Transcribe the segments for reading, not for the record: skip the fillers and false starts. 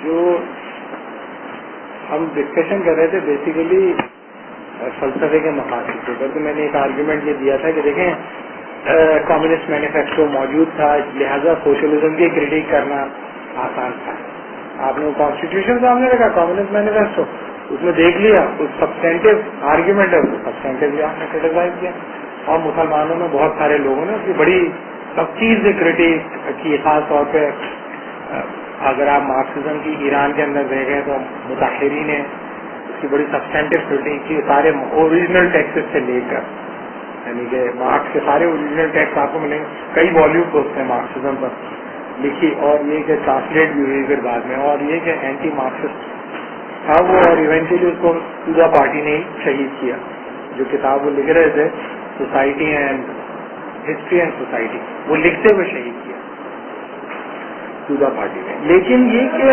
جو ہم ڈسکشن کر رہے تھے بیسیکلی فلسفے کے مقاصد کے اوپر، تو میں نے ایک آرگیومنٹ یہ دیا تھا کہ دیکھیں کمیونسٹ مینیفیسٹو موجود تھا، لہذا سوشلزم کی کریٹک کرنا آسان تھا. آپ نے وہ کانسٹیٹیوشن سامنے رکھا، کمیونسٹ مینیفیسٹو، اس میں دیکھ لیا کچھ سبسٹینٹیو آرگیومنٹ ہے، سبسٹینٹیولی آپ نے کریٹیسائز کیا. اور مسلمانوں میں بہت سارے لوگوں نے اس کی بڑی تفصیل سے کریٹک کی. خاص طور پہ اگر آپ مارکسزم کی ایران کے اندر دیکھیں تو متاثرین نے اس کی بڑی سبسٹینٹیو کریٹک کی، سارے اوریجنل ٹیکسٹ سے لے کر، یعنی کہ مارکس کے سارے اوریجنل ٹیکسٹ آپ کو ملیں گے. کئی والیوم اس نے مارکسزم پر لکھی، اور یہ کہ ٹرانسلیٹ بھی ہوئی پھر بعد میں، اور یہ کہ اینٹی مارکسسٹ تھا وہ، اور ایونچولی اس کو سودا پارٹی نے شہید کیا. جو کتاب وہ لکھ رہے تھے society and history and society, وہ لکھتے ہوئے شہید کیا سودا پارٹی نے. لیکن یہ کہ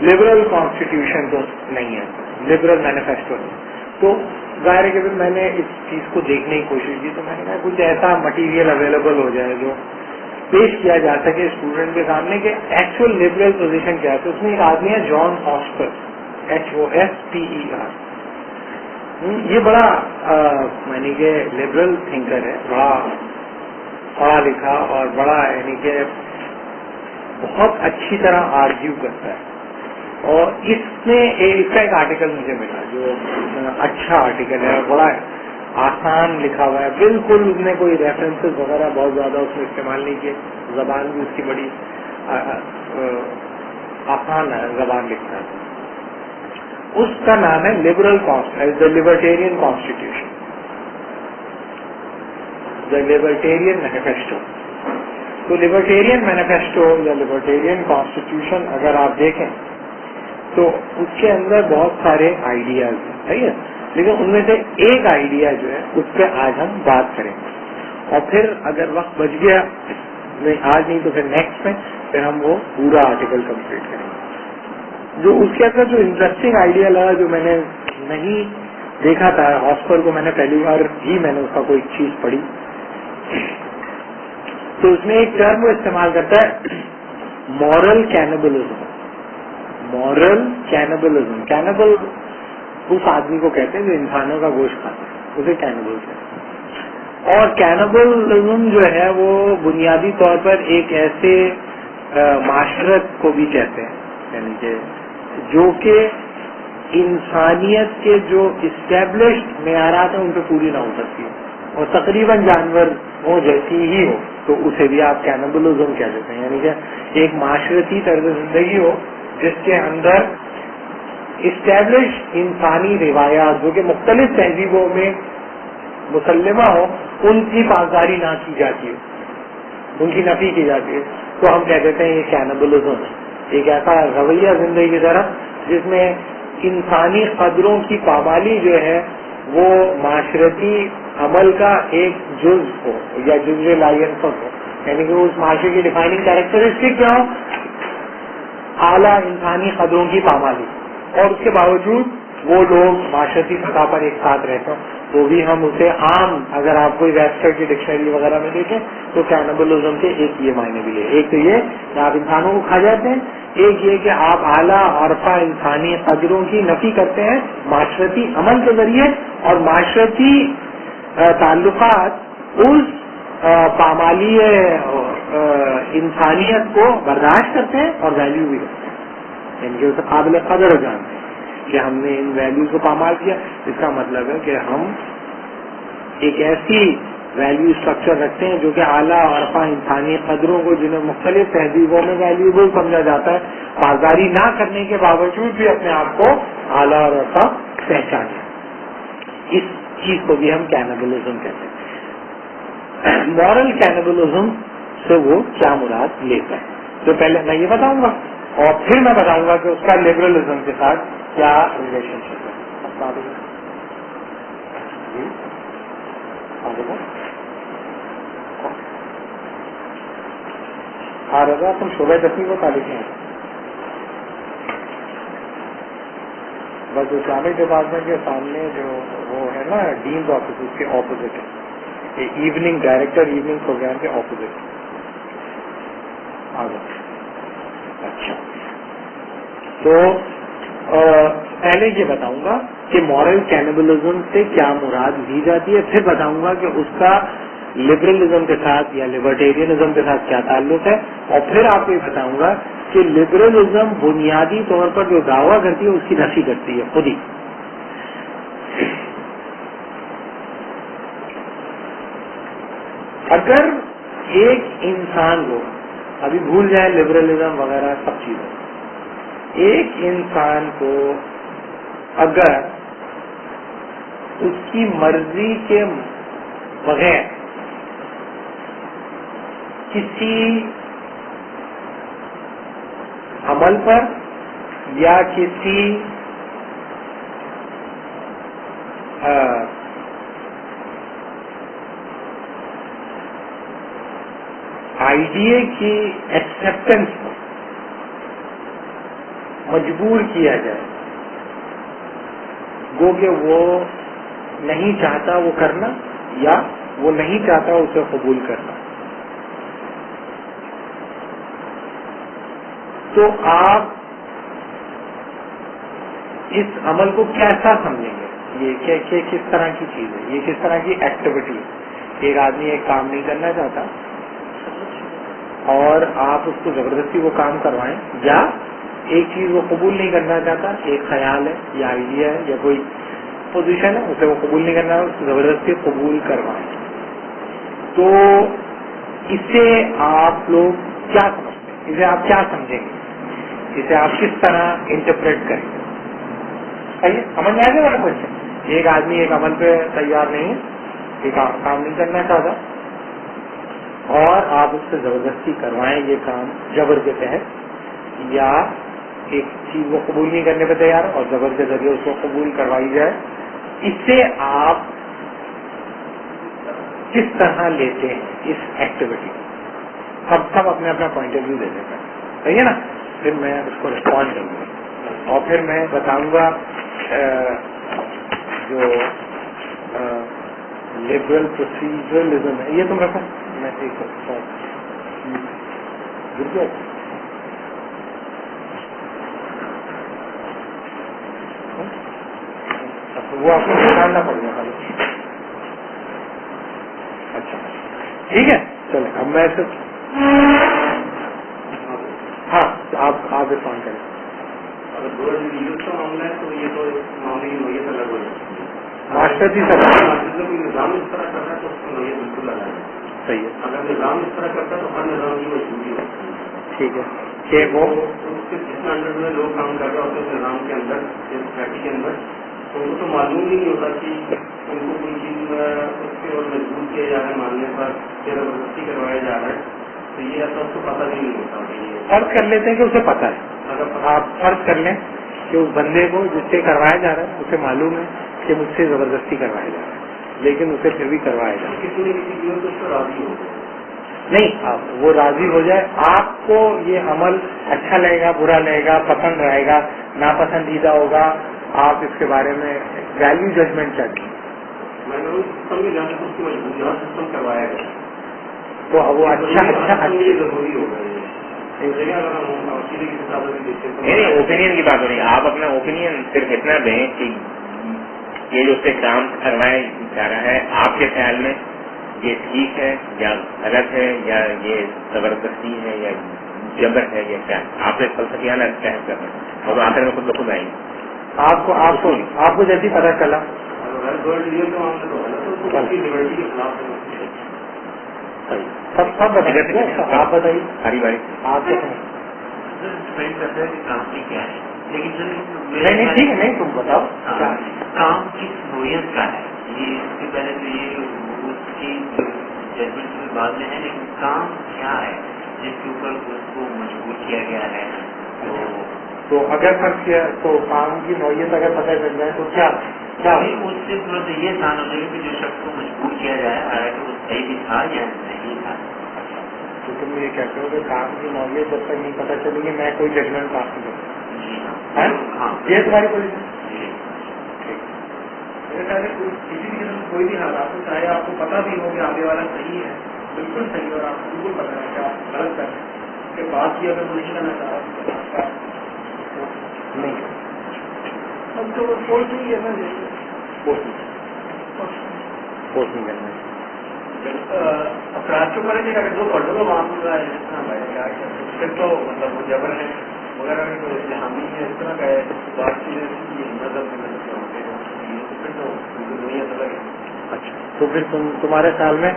لبرل کانسٹیٹیوشن تو نہیں ہے، لبرل مینیفیسٹو نہیں. تو ظاہر ہے کہ پھر میں نے اس چیز کو دیکھنے کی کوشش کی، تو میں نے کہا کچھ ایسا مٹیریل اویلیبل ہو جائے جو پیش کیا جا سکے اسٹوڈنٹ کے سامنے کہ ایکچوئل لبرل پوزیشن کیا ہے. تو اس میں ایک آدمی ہے جان ہاسپر، HOSPER. یہ بڑا یعنی کہ لبرل تھنکر ہے، بڑا پڑھا لکھا اور بڑا یعنی کہ بہت اچھی طرح آرگیو کرتا ہے. اور اس کا ایک آرٹیکل مجھے ملا جو اچھا آرٹیکل ہے، بڑا آسان لکھا ہوا ہے، بالکل اس نے کوئی ریفرنسز وغیرہ بہت زیادہ اس میں استعمال نہیں کیے. زبان بھی اس کی بڑی آسان ہے زبان لکھنا. اس کا نام ہے لبرل دا لبرٹیرین کانسٹیٹیوشن، دا لبرٹیرین مینیفیسٹو. تو لبرٹیرین مینیفیسٹو یا لبرٹیرین کانسٹیٹیوشن اگر آپ دیکھیں تو اس کے اندر بہت سارے آئیڈیاز ہیں، صحیح ہے، لیکن ان میں سے ایک آئیڈیا جو ہے اس پہ آج ہم بات کریں گے. اور پھر اگر وقت بچ گیا، آج نہیں تو پھر نیکسٹ میں پھر ہم وہ پورا آرٹیکل کمپلیٹ کریں گے. جو اس کے اندر جو انٹرسٹنگ آئیڈیا لگا، جو میں نے نہیں دیکھا تھا، ہاسپر کو میں نے پہلی بار ہی میں نے اس کا کوئی چیز پڑھی، تو اس میں ایک ٹرم وہ استعمال کرتا ہے مورل کینیبلزم. مورل کینیبلزم، کینیبل اس آدمی کو کہتے ہیں جو انسانوں کا گوشت کھاتا ہے، اسے کینیبل کہتے ہیں. اور کینیبلزم جو ہے وہ بنیادی طور پر ایک ایسے معاشرت کو بھی کہتے ہیں، یعنی کہ جو کہ انسانیت کے جو اسٹیبلشڈ معیارات ہیں ان پہ پوری نہ ہو سکتی اور تقریباً جانور ہو جیسی ہی ہو، تو اسے بھی آپ کینیبلزم کہہ دیتے ہیں. یعنی کہ ایک معاشرتی طرز زندگی ہو جس کے اندر اسٹیبلش انسانی روایات جو کہ مختلف تہذیبوں میں مسلمہ ہو، ان کی پاسداری نہ کی جاتی ہو، ان کی نفی کی جاتی ہے، تو ہم کہہ دیتے ہیں یہ کینیبلزم ہے. ایک ایسا رویہ زندگی کی طرف جس میں انسانی قدروں کی پامالی جو ہے وہ معاشرتی عمل کا ایک جز ہو یا جزء لا ينفك ہو. یعنی کہ اس معاشرے کی ڈیفائننگ کیریکٹرسٹک کیا ہو؟ اعلیٰ انسانی قدروں کی پامالی، اور اس کے باوجود وہ لوگ معاشرتی سطح پر ایک ساتھ رہتے ہیں. تو بھی ہم اسے عام، اگر آپ کوئی ویبسائٹ کی ڈکشنری وغیرہ میں دیکھیں تو کینیبلزم کے ایک یہ معنی بھی ہے. ایک تو یہ کہ آپ انسانوں کو کھا جاتے ہیں، ایک یہ کہ آپ اعلیٰ عرفہ انسانی قدروں کی نفی کرتے ہیں معاشرتی عمل کے ذریعے، اور معاشرتی تعلقات اس پامالی انسانیت کو برداشت کرتے ہیں اور ویلیو بھی کرتے ہیں، یعنی کہ اسے قابل قدر جانتے ہیں کہ ہم نے ان ویلیوز کو پامال کیا. اس کا مطلب ہے کہ ہم ایک ایسی ویلیو اسٹرکچر رکھتے ہیں جو کہ اعلیٰ عرفہ انسانی قدروں کو جنہیں مختلف تہذیبوں میں ویلیوبل سمجھا جاتا ہے، پاسداری نہ کرنے کے باوجود بھی اپنے آپ کو اعلیٰ عرفہ پہچانے. اس چیز کو بھی ہم کینیبلزم کہتے ہیں. مورل کینیبلزم سے وہ کیا مراد لیتا ہے، تو پہلے میں یہ بتاؤں گا اور پھر میں بتاؤں گا کہ اس کا لبرلزم کے ساتھ کیا ریلیشن شپ ہے. ہاں رضا، تم شعبہ 10ویں کو تعلق ہیں، بس اسلامک ڈپارٹمنٹ کے سامنے جو وہ ہے نا ڈینز آفس، اس کے اپوزٹ ہے، ایوننگ ڈائریکٹر ایوننگ پروگرام کے اپوزٹ. اچھا، تو پہلے یہ بتاؤں گا کہ مورل کینیبلزم سے کیا مراد لی جاتی ہے، پھر بتاؤں گا کہ اس کا لبرلزم کے ساتھ یا لبرٹیرینزم کے ساتھ کیا تعلق ہے، اور پھر آپ کو یہ بتاؤں گا کہ لبرلزم بنیادی طور پر جو دعویٰ کرتی ہے اس کی نفی کرتی ہے خود ہی. اگر ایک انسان کو، ابھی بھول جائیں لبرلزم وغیرہ سب چیزیں، ایک انسان کو اگر اس کی مرضی کے بغیر کسی عمل پر یا کسی آئیڈیا کی ایکسیپٹنس پر مجبور کیا جائے، گو کہ وہ نہیں چاہتا وہ کرنا یا وہ نہیں چاہتا اسے قبول کرنا، تو آپ اس عمل کو کیسا سمجھیں گے؟ یہ کہ کس طرح کی چیز ہے، یہ کس طرح کی ایکٹیویٹی ہے؟ ایک آدمی ایک کام نہیں کرنا چاہتا اور آپ اس کو زبردستی وہ کام کروائیں، یا ایک چیز وہ قبول نہیں کرنا چاہتا، ایک خیال ہے یا آئیڈیا ہے یا کوئی پوزیشن ہے اسے وہ قبول نہیں کرنا، اس کو زبردستی قبول کروائیں، تو اسے آپ لوگ کیا سمجھتے ہیں؟ اسے آپ کیا سمجھیں گے؟ اسے آپ کس طرح انٹرپریٹ کریں گے؟ صحیح سمجھ میں آئے گا میرا کوشچن؟ ایک آدمی ایک عمل پہ تیار نہیں، ایک کام نہیں کرنا چاہتا اور آپ اس سے زبردستی کروائیں یہ کام جبر کے تحت، یا ایک چیز وہ قبول نہیں کرنے پہ تیار اور جبر کے ذریعے اس کو قبول کروائی جائے، اس سے آپ کس طرح لیتے ہیں اس ایکٹیویٹی کو؟ سب اپنے اپنا پوائنٹ آف ویو دے دیں گے، صحیح ہے نا؟ پھر میں اس کو ریسپونڈ کروں گا اور پھر میں بتاؤں گا جو لبرل پروسیجرلزم ہے، یہ تم رکھو میں ایک وہ آپ کو نکالنا پڑے گا خالی. اچھا ٹھیک ہے، چلے اب میں ہاں آپ رسپونڈ کریں. اگر دو ریلیجن کا معاملہ ہے تو یہ تو معاملے کی نوعیت الگ ہو جاتی ہے. معاشرتی کوئی نظام اس طرح کرتا ہے تو اس کی نوعیت بالکل الگ ہے. صحیح ہے. اگر نظام اس طرح کرتا ہے تو ہر نظام کی مجبوری ہوتی ہے. ٹھیک ہے کہ وہ جتنا انڈر میں لوگ کام کر رہے ہوتے ہیں اس نظام کے اندر، سوسائٹی کے اندر، تو ان کو تو معلوم ہی نہیں ہوتا کہ ان کو کوئی چیز اس کے اور مجبور کیا جا رہا ہے ماننے پر یا زبردستی کروایا جا رہا ہے، تو یہ ایسا اس کو پتہ بھی نہیں ہوتا. فرض کر لیتے ہیں کہ اسے پتہ ہے، اگر آپ فرض کر لیں کہ اس بندے کو جس سے کروایا جا رہا ہے اسے معلوم ہے کہ مجھ سے زبردستی کروایا جا رہا ہے، لیکن اسے پھر بھی کروایا جا رہا ہے. کسی نہ کسی قیمت تو اس کو راضی ہو جائے. نہیں، وہ راضی ہو جائے، آپ کو یہ عمل اچھا لگے گا، برا لگے گا، پسند رہے گا، ناپسندیدہ ہوگا، آپ اس کے بارے میں ویلیو ججمنٹ چاہیے. میں نے سسٹم میں جانے کو اس کی مجبوری سسٹم کروایا گیا تو وہ اچھا یہ ضروری ہوگا. نہیں اوپینین کی بات ہو رہی ہے. آپ اپنا اوپینین صرف اتنا دیں کہ یہ جو اس سے کام کروایا جا رہا ہے آپ کے خیال میں یہ ٹھیک ہے یا غلط ہے یا یہ زبردستی ہے یا جبر ہے یا کیا؟ آپ ایک فلسفیانہ بحث کر رہے ہیں اور آخر میں خود بخود آئیں گے. آپ کو جلدی پتہ چلا سب بتائیے. آپ بتائیے ہری بھائی آپ ڈپینڈ کرتا ہے کہ کام کی کیا ہے، لیکن نہیں ٹھیک ہے، نہیں تم بتاؤ کام کس نوعیت کا ہے. یہ اس سے پہلے تو یہ اس کی ججمنٹ کی بات میں ہے، لیکن کام کیا ہے جس کے اوپر اس کو مجبور کیا گیا ہے. تو اگر فرض کیا تو کام کی نوعیت اگر پتہ چل جائے تو کیا اس سے تھوڑا سا یہ آسان ہو جائے کہ جو شخص کو مجبور کیا جائے حالانکہ وہ صحیح بھی تھا یا نہیں تھا. تو تم یہ کہتے ہو کہ کام کی نوعیت جب تک نہیں پتہ چلے گی میں کوئی ججمنٹ پاس نہیں کروں. جی ہاں یہ تمہاری پوزیشن. کسی بھی قسم کوئی بھی حالات ہو، چاہے آپ کو پتا بھی ہو کہ آگے والا صحیح ہے، بالکل صحیح، اور آپ کو بالکل پتا ہے کہ آپ غلط کر رہے ہیں، کے بعد کی اگر پوزیشن ہے نہیں اب تو وہ فورس نہیں کرنا فورس نہیں کرنا ہے. افراد کے اوپر اگر جو پردوں کا معاملہ ہے جس طرح پھر تو مطلب وہ جبر ہے مگر اگر کوئی اسلامی ہے اس طرح کا ہے بات چیز مذہب پھر تو دنیا الگ ہے. اچھا تو پھر تمہارے خیال میں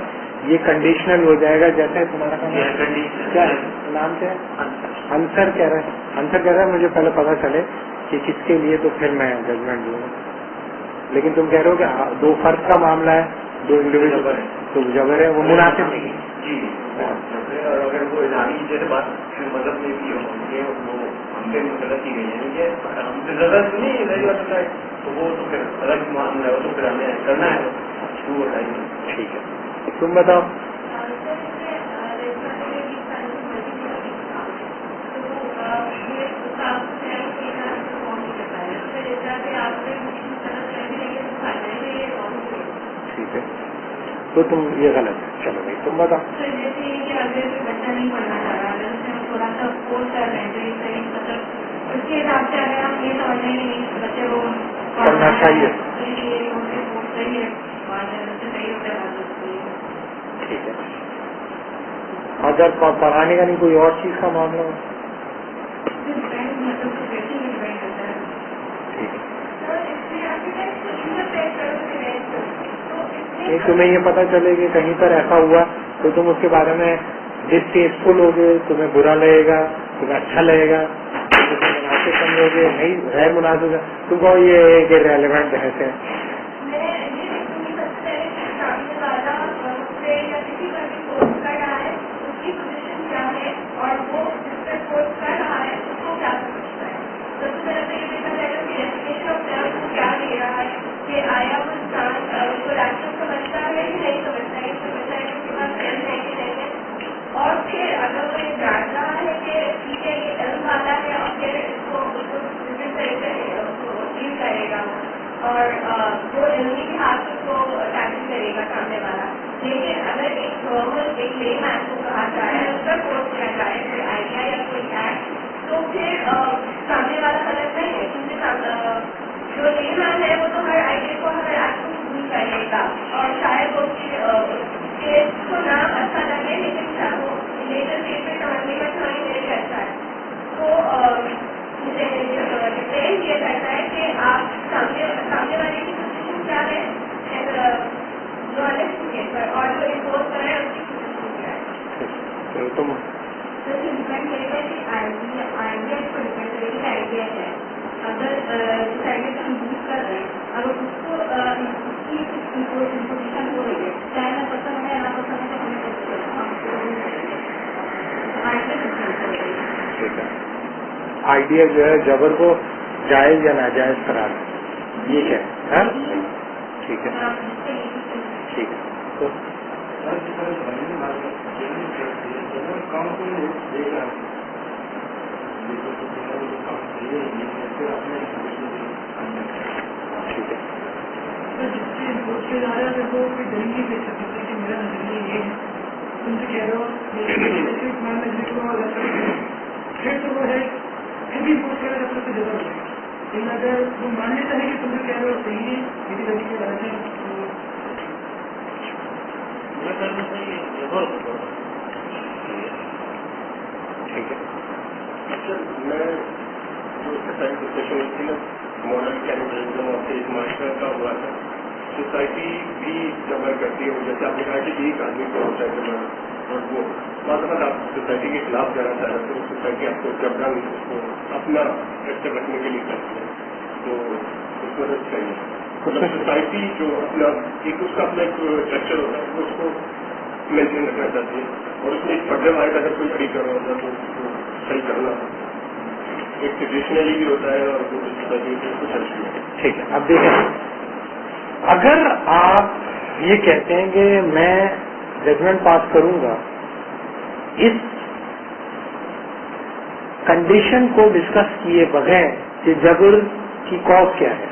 یہ کنڈیشنل ہو جائے گا جیسے تمہارا کیا ہے نام کیا ہے انصر کہہ رہا ہے مجھے پہلے پتا چلے کہ کس کے لیے تو پھر میں ججمنٹ دوں گا. لیکن تم کہہ رہے ہو کہ دو فرد کا معاملہ ہے دو انڈیویجل تو جبر ہے وہ مناسب نہیں جی اور اگر وہ اسلامی جیسے بات مذہب میں بھی وہ ہم سے غلط کی گئی ہے کہ ہم سے ضرورت نہیں نہیں ہو سکتا ہے تو وہ تو پھر الگ معاملہ ہے وہ تو پھر ہمیں کرنا ہے وہ بتائیے. ٹھیک ہے تم بتاؤ. ٹھیک ہے تو تم یہ غلط ہے. چلو بھائی تم بتاؤ. بچہ نہیں پڑھنا چاہ رہا اگر اس میں تھوڑا سا فورس کر رہے ہیں مطلب اس کے حساب سے اگر ہم یہ سمجھ رہے ہیں کہ نہیں بچے کو پڑھنا چاہیے صحیح ہے صحیح ہوتا ہے. ٹھیک ہے اگر پڑھانے کا نہیں کوئی اور چیز کا معاملہ ہو ٹھیک ہے تمہیں یہ پتا چلے کہ کہیں پر ایسا ہوا تو تم اس کے بارے میں ڈسٹیسفل ہوگے تمہیں برا لگے گا تمہیں اچھا لگے گا تمہیں مناسب سمجھو گے نہیں غیر مناسب ہے تم کو یہ ایک ریلیونٹ بحث ہے. اور پھر اگر وہ یہ جان رہا ہے کہ ٹھیک ہے یہ علم والا ہے اور پھر اس کو ڈیل کرے گا اور وہ علمی لحاظ سے اس کو ٹیکل کرے گا سامنے والا. لیکن اگر ایک نارمل ایک لے مین کو کہا جائے اس پر فورس کیا جائے کوئی آئیڈیا یا کوئی ایکٹ تو پھر سامنے والا غلط نہیں ہے کیونکہ جو لے مین ہے وہ تو ہر آئیڈیا کو ہر ایکٹ کو قبول کرے گا اور شاید وہ کیس کو نہ اچھا لگے لیکن وہ لیٹر فیس میں سمجھنے میں تھوڑا نہیں کرتا ہے. تو مجھے ڈپینڈ یہ کرتا ہے کہ آپ سامنے والے کی پوزیشن کیا ہے نالج کے پر اور جو امپوز کر رہے ہیں اس کی پوزیشن کیا ہے. تم ڈپینڈ کرے گا کہ آئیڈیا اس کو ڈپینڈ کرے گا آئیڈیا ہے اگر جس آئیڈیا کو ہم یوز کر رہے ہیں اگر اس کو پوزیشن ہو رہی ہے چاہے میں پسند ہے نہ پسند ہے تو ہمیں آئیڈیا جو ہے جبر کو جائز یا ناجائز قرار یہ ہے ٹھیک ہے ٹھیک ہے. میرا نظریہ یہ ہے تم سے کہہ رہے ہو پھر تو وہ ہے بھی بہت سارا رقم سے جگہ ہے لیکن اگر وہ مان لیتا ہے کہ تم سے کہہ رہے ہو صحیح ہے میری لڑکی کے غلط ہے ٹھیک ہے. میں جو ڈسکشن ہوئی تھی نا ماڈل کیپٹلزم اور ایک معاشرہ کا ہوا تھا سوسائٹی بھی جبر کرتی ہے جیسے آپ نے کہا کہ ایک آدمی کو ہوتا ہے جبر اور وہ بعض آپ سوسائٹی کے خلاف جانا چاہ رہے تو سوسائٹی آپ کو جبرن اس کو اپنا اسٹرکچر رکھنے کے لیے کرتی ہے تو اس میں چاہیے مطلب سوسائٹی جو اپنا ایک اس کا اپنا ایک اسٹرکچر ہوتا ہے وہ اس کو مینٹین رکھنا چاہتی ہے اور اس میں ایک پردے وائٹ اگر کوئی کھڑی کر رہا ہوتا ہے تو اس کو صحیح کرنا ایک ٹریڈیشنلی بھی ہوتا ہے اور سوسائٹی کچھ اچھی ہے. ٹھیک ہے اب دیکھیں اگر آپ یہ کہتے ہیں کہ میں ججمنٹ پاس کروں گا اس کنڈیشن کو ڈسکس کیے بغیر کہ جبر کی کاز کیا ہے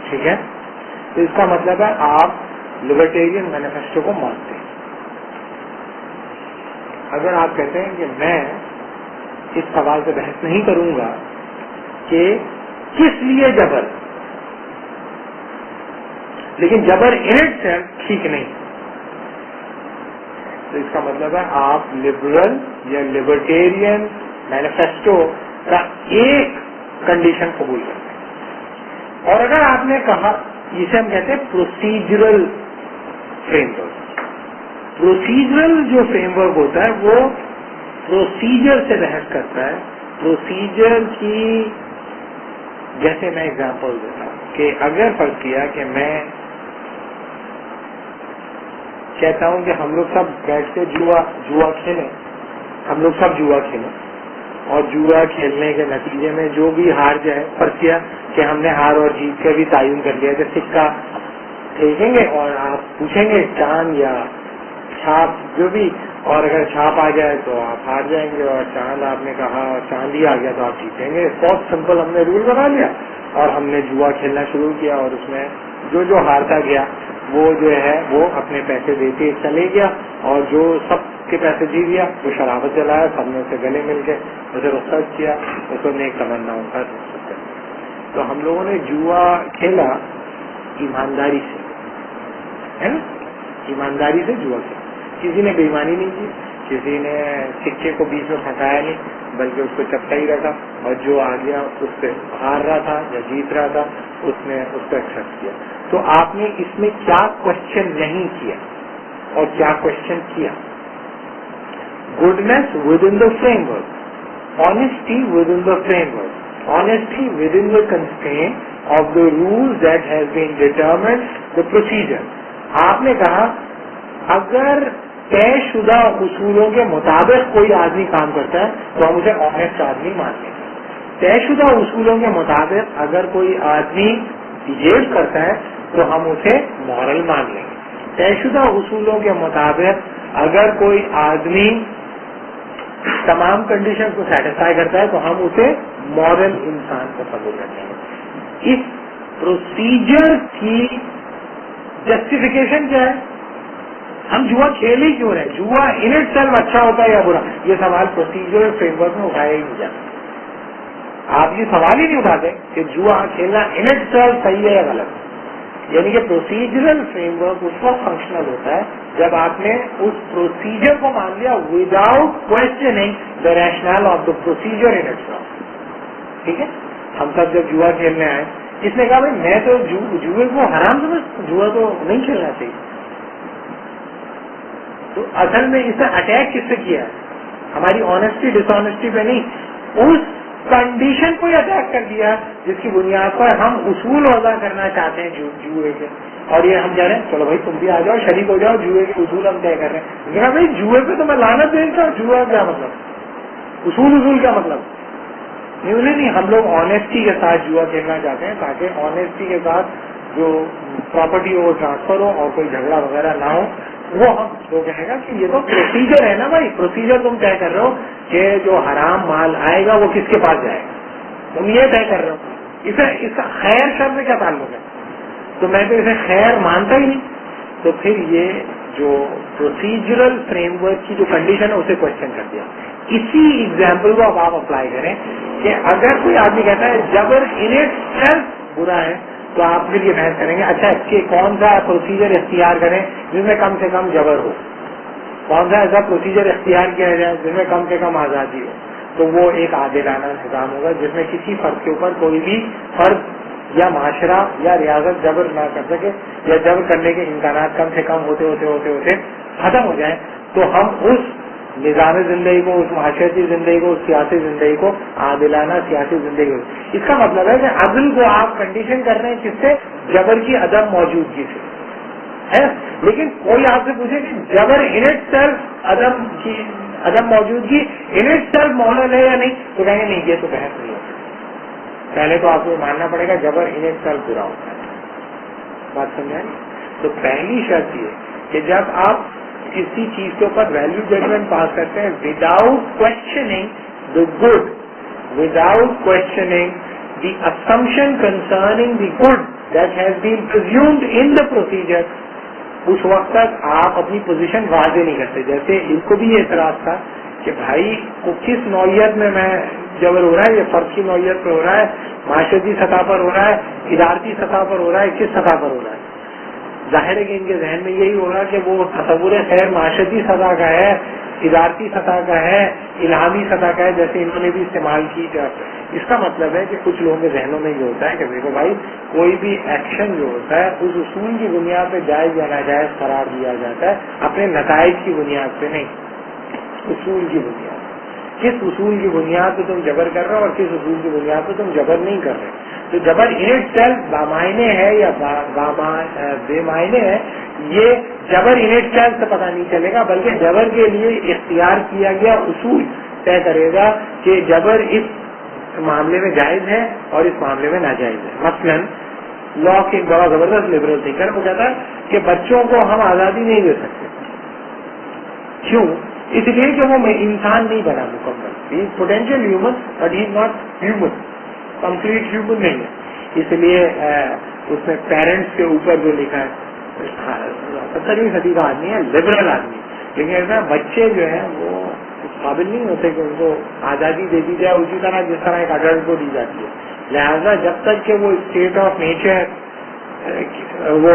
ٹھیک ہے تو اس کا مطلب ہے آپ لبرٹیرین مینیفیسٹو کو مانتے ہیں. اگر آپ کہتے ہیں کہ میں اس سوال سے بحث نہیں کروں گا کہ کس لیے جبر، لیکن جبر ان اٹ سیلف ٹھیک نہیں. تو اس کا مطلب ہے آپ لبرل یا لبرٹیرین مینیفیسٹو کا ایک کنڈیشن قبول کرتے ہیں. اور اگر آپ نے کہا، جسے ہم کہتے ہیں پروسیجرل فریم ورک، پروسیجرل جو فریم ورک ہوتا ہے وہ پروسیجر سے بحث کرتا ہے. پروسیجر کی، جیسے میں اگزامپل دیتا ہوں کہ اگر فرض کیا کہ میں کہتا ہوں کہ ہم لوگ سب بیٹھ کے جوا کھیلیں، ہم لوگ سب جوا کھیلیں، اور جوا کھیلنے کے نتیجے میں جو بھی ہار جائے، فرض کیا کہ ہم نے ہار اور جیت کا بھی تعین کر لیا کہ سکہ پھینکیں گے اور آپ پوچھیں گے چاند یا چھاپ جو بھی، اور اگر چھاپ آ جائے تو آپ ہار جائیں گے، اور چاند آپ نے کہا چاند ہی آ گیا تو آپ جیتیں گے. بہت سمپل ہم نے رول بنا لیا اور ہم نے جوا کھیلنا شروع کیا، اور اس میں جو ہارتا گیا وہ جو ہے وہ اپنے پیسے دیتے چلے گیا، اور جو سب کے پیسے جیت گیا وہ شرابت چلایا، سب نے اسے گلے مل کے اسے رخصت کیا، اس کو نیک تمناؤں کا رخصت کیا. تو ہم لوگوں نے جوا کھیلا ایمانداری سے، ہے نا، ایمانداری سے جوا کھیلا. کسی نے بے ایمانی نہیں کی، کسی نے سکے کو بیچ میں پھنسایا نہیں، بلکہ اس کو چپٹا ہی رکھا، اور جو آ گیا اس سے ہار رہا تھا یا جیت رہا تھا اس نے اس کو ایکسپٹ کیا. تو آپ نے اس میں کیا کوشچن نہیں کیا اور کیا کوشچن کیا؟ Goodness with in the framework, honesty with in the framework, honesty with in the constraint of the rules that has been determined the procedure. آپ نے کہا اگر طے شدہ اصولوں کے مطابق کوئی آدمی کام کرتا ہے تو ہم اسے آنےسٹ آدمی مان لیں گے. طے شدہ اصولوں کے مطابق اگر کوئی آدمی بہیو کرتا ہے تو ہم اسے مورل مان لیں گے. طے شدہ اصولوں کے مطابق اگر کوئی آدمی تمام کنڈیشن کو سیٹسفائی کرتا ہے تو ہم اسے مورل انسان کو قبول کرتے ہیں. اس پروسیجر کی جسٹیفیکیشن کیا ہے؟ ہم جوا کھیل ہی کیوں رہے؟ جوا ان اٹ سیلف اچھا ہوتا ہے یا برا؟ یہ سوال پروسیجر فریم ورک میں اٹھایا ہی نہیں جاتا. آپ یہ سوال ہی نہیں اٹھاتے کہ جوا کھیلنا ان اٹ سیلف صحیح ہے یا غلط. یعنی کہ پروسیجرل فریم ورک اس وقت فنکشنل ہوتا ہے جب آپ نے اس پروسیجر کو مان لیا without questioning the rational of the procedure in it self. ٹھیک ہے، ہم سب جب جوا کھیلنے آئے، اس نے کہا بھائی میں تو جوئے کو حرام سمجھتا، جوا تو نہیں کھیلنا چاہیے. تو اصل میں اس نے اٹیک کس سے کیا ہے؟ ہماری آنےسٹی ڈس آنےسٹی پہ نہیں، اس کنڈیشن کو اٹیک کر دیا جس کی بنیاد پر ہم اصول وضع کرنا چاہتے ہیں جوئے کے. اور یہ ہم کہہ رہے ہیں چلو بھائی تم بھی آ جاؤ، شریک ہو جاؤ، جوئے کے اصول ہم طے کر رہے ہیں. کہا بھائی جوئے پہ تو میں لعنت بھیجتا ہوں، جوا کیا مطلب؟ اصول کیا مطلب؟ نہیں، ہم لوگ آنےسٹی کے ساتھ جوا کھیلنا چاہتے ہیں تاکہ آنےسٹی کے ساتھ جو پراپرٹی ہو وہ ٹرانسفر ہو اور کوئی جھگڑا وغیرہ نہ ہو. وہ ہم تو کہے گا کہ یہ تو پروسیجر ہے نا بھائی، پروسیجر تم طے کر رہے ہو کہ جو حرام مال آئے گا وہ کس کے پاس جائے گا، تم یہ طے کر رہے ہو. اس کا خیر شر سے کیا تعلق ہے؟ تو میں تو اسے خیر مانتا ہی نہیں. تو پھر یہ جو پروسیجرل فریم ورک کی جو کنڈیشن ہے اسے کوشچن کر دیا. اسی ایگزامپل کو اب آپ اپلائی کریں کہ اگر کوئی آدمی کہتا ہے جبر ان اٹ سیلف برا ہے، تو آپ پھر یہ بحث کریں گے اچھا کہ کون سا پروسیجر اختیار کریں جس میں کم سے کم جبر ہو، کون سا ایسا پروسیجر اختیار کیا جائے جس میں کم سے کم آزادی ہو. تو وہ ایک عادلانہ نظام ہوگا جس میں کسی فرد کے اوپر کوئی بھی فرد یا معاشرہ یا ریاست جبر نہ کر سکے، یا جبر کرنے کے امکانات کم سے کم ہوتے ہوتے ہوتے ہوتے ختم ہو جائیں. تو ہم اس نظام زندگی کو، اس معاشرتی زندگی کو، اس سیاسی زندگی کو عادلانہ سیاسی زندگی ہو. اس کا مطلب ہے کہ عدل کو آپ کنڈیشن کر رہے ہیں کس سے؟ جبر کی عدم موجودگی سے ہے. لیکن کوئی آپ سے پوچھے کہ جبر ان اٹ سیلف عدم موجودگی ان اٹ سیلف مورل ہے یا نہیں، تو کہیں گے نہیں، یہ تو بحث نہیں ہوتی. پہلے تو آپ کو ماننا پڑے گا جبر ان اٹ سیلف برا ہوتا ہے. بات سمجھائیں؟ تو پہلی شرط یہ کہ جب آپ کسی چیز کے اوپر ویلیو ججمنٹ پاس کرتے ہیں without questioning the good, without questioning the assumption concerning the good that has been presumed in the procedure، اس وقت تک آپ اپنی پوزیشن واضح نہیں کرتے. جیسے ان کو بھی یہ اعتراض تھا کہ بھائی کو کس نوعیت میں جبر ہو رہا ہے، یہ فرد کی نوعیت پہ ہو رہا ہے، معاشرتی سطح پر ہو رہا ہے، ادارتی سطح پر ہو رہا ہے، کس سطح پر ہو رہا ہے. ظاہر ہے کہ ان کے ذہن میں یہی ہوگا کہ وہ تصور خیر معاشرتی سطح کا ہے، ادارتی سطح کا ہے، الہامی سطح کا ہے، جیسے انہوں نے بھی استعمال کی. اس کا مطلب ہے کہ کچھ لوگوں کے ذہنوں میں یہ ہوتا ہے کہ دیکھو بھائی کوئی بھی ایکشن جو ہوتا ہے اس اصول کی بنیاد پہ جائز یا ناجائز قرار دیا جاتا ہے، اپنے نتائج کی بنیاد پہ نہیں، اصول کی بنیاد. کس اصول کی بنیاد پہ تم جبر کر رہے ہو اور کس اصول کی بنیاد پہ تم جبر نہیں کر رہے. تو جبر ان سیلف بامعنی ہے یا بے معنی ہے، یہ جبر ان سیلف سے پتہ نہیں چلے گا، بلکہ جبر کے لیے اختیار کیا گیا اصول طے کرے گا کہ جبر اس معاملے میں جائز ہے اور اس معاملے میں ناجائز ہے. مثلا لا کے ایک بڑا زبردست لبرل تھنکر وہ کہتا ہے کہ بچوں کو ہم آزادی نہیں دے سکتے. کیوں؟ اس لیے کہ وہ انسان نہیں بنا مکمل. He is potential human but he is not human, complete human نہیں ہے. اس لیے اس میں پیرنٹس کے اوپر جو لکھا ہے 17ویں صدی کا آدمی ہے، لبرل آدمی، لیکن ایسا بچے جو ہیں وہ اس قابل نہیں ہوتے کہ ان کو آزادی دے دی جائے اسی طرح جس طرح ایک اڈلٹ کو دی جاتی ہے. لہذا جب تک کہ وہ اسٹیٹ آف نیچر وہ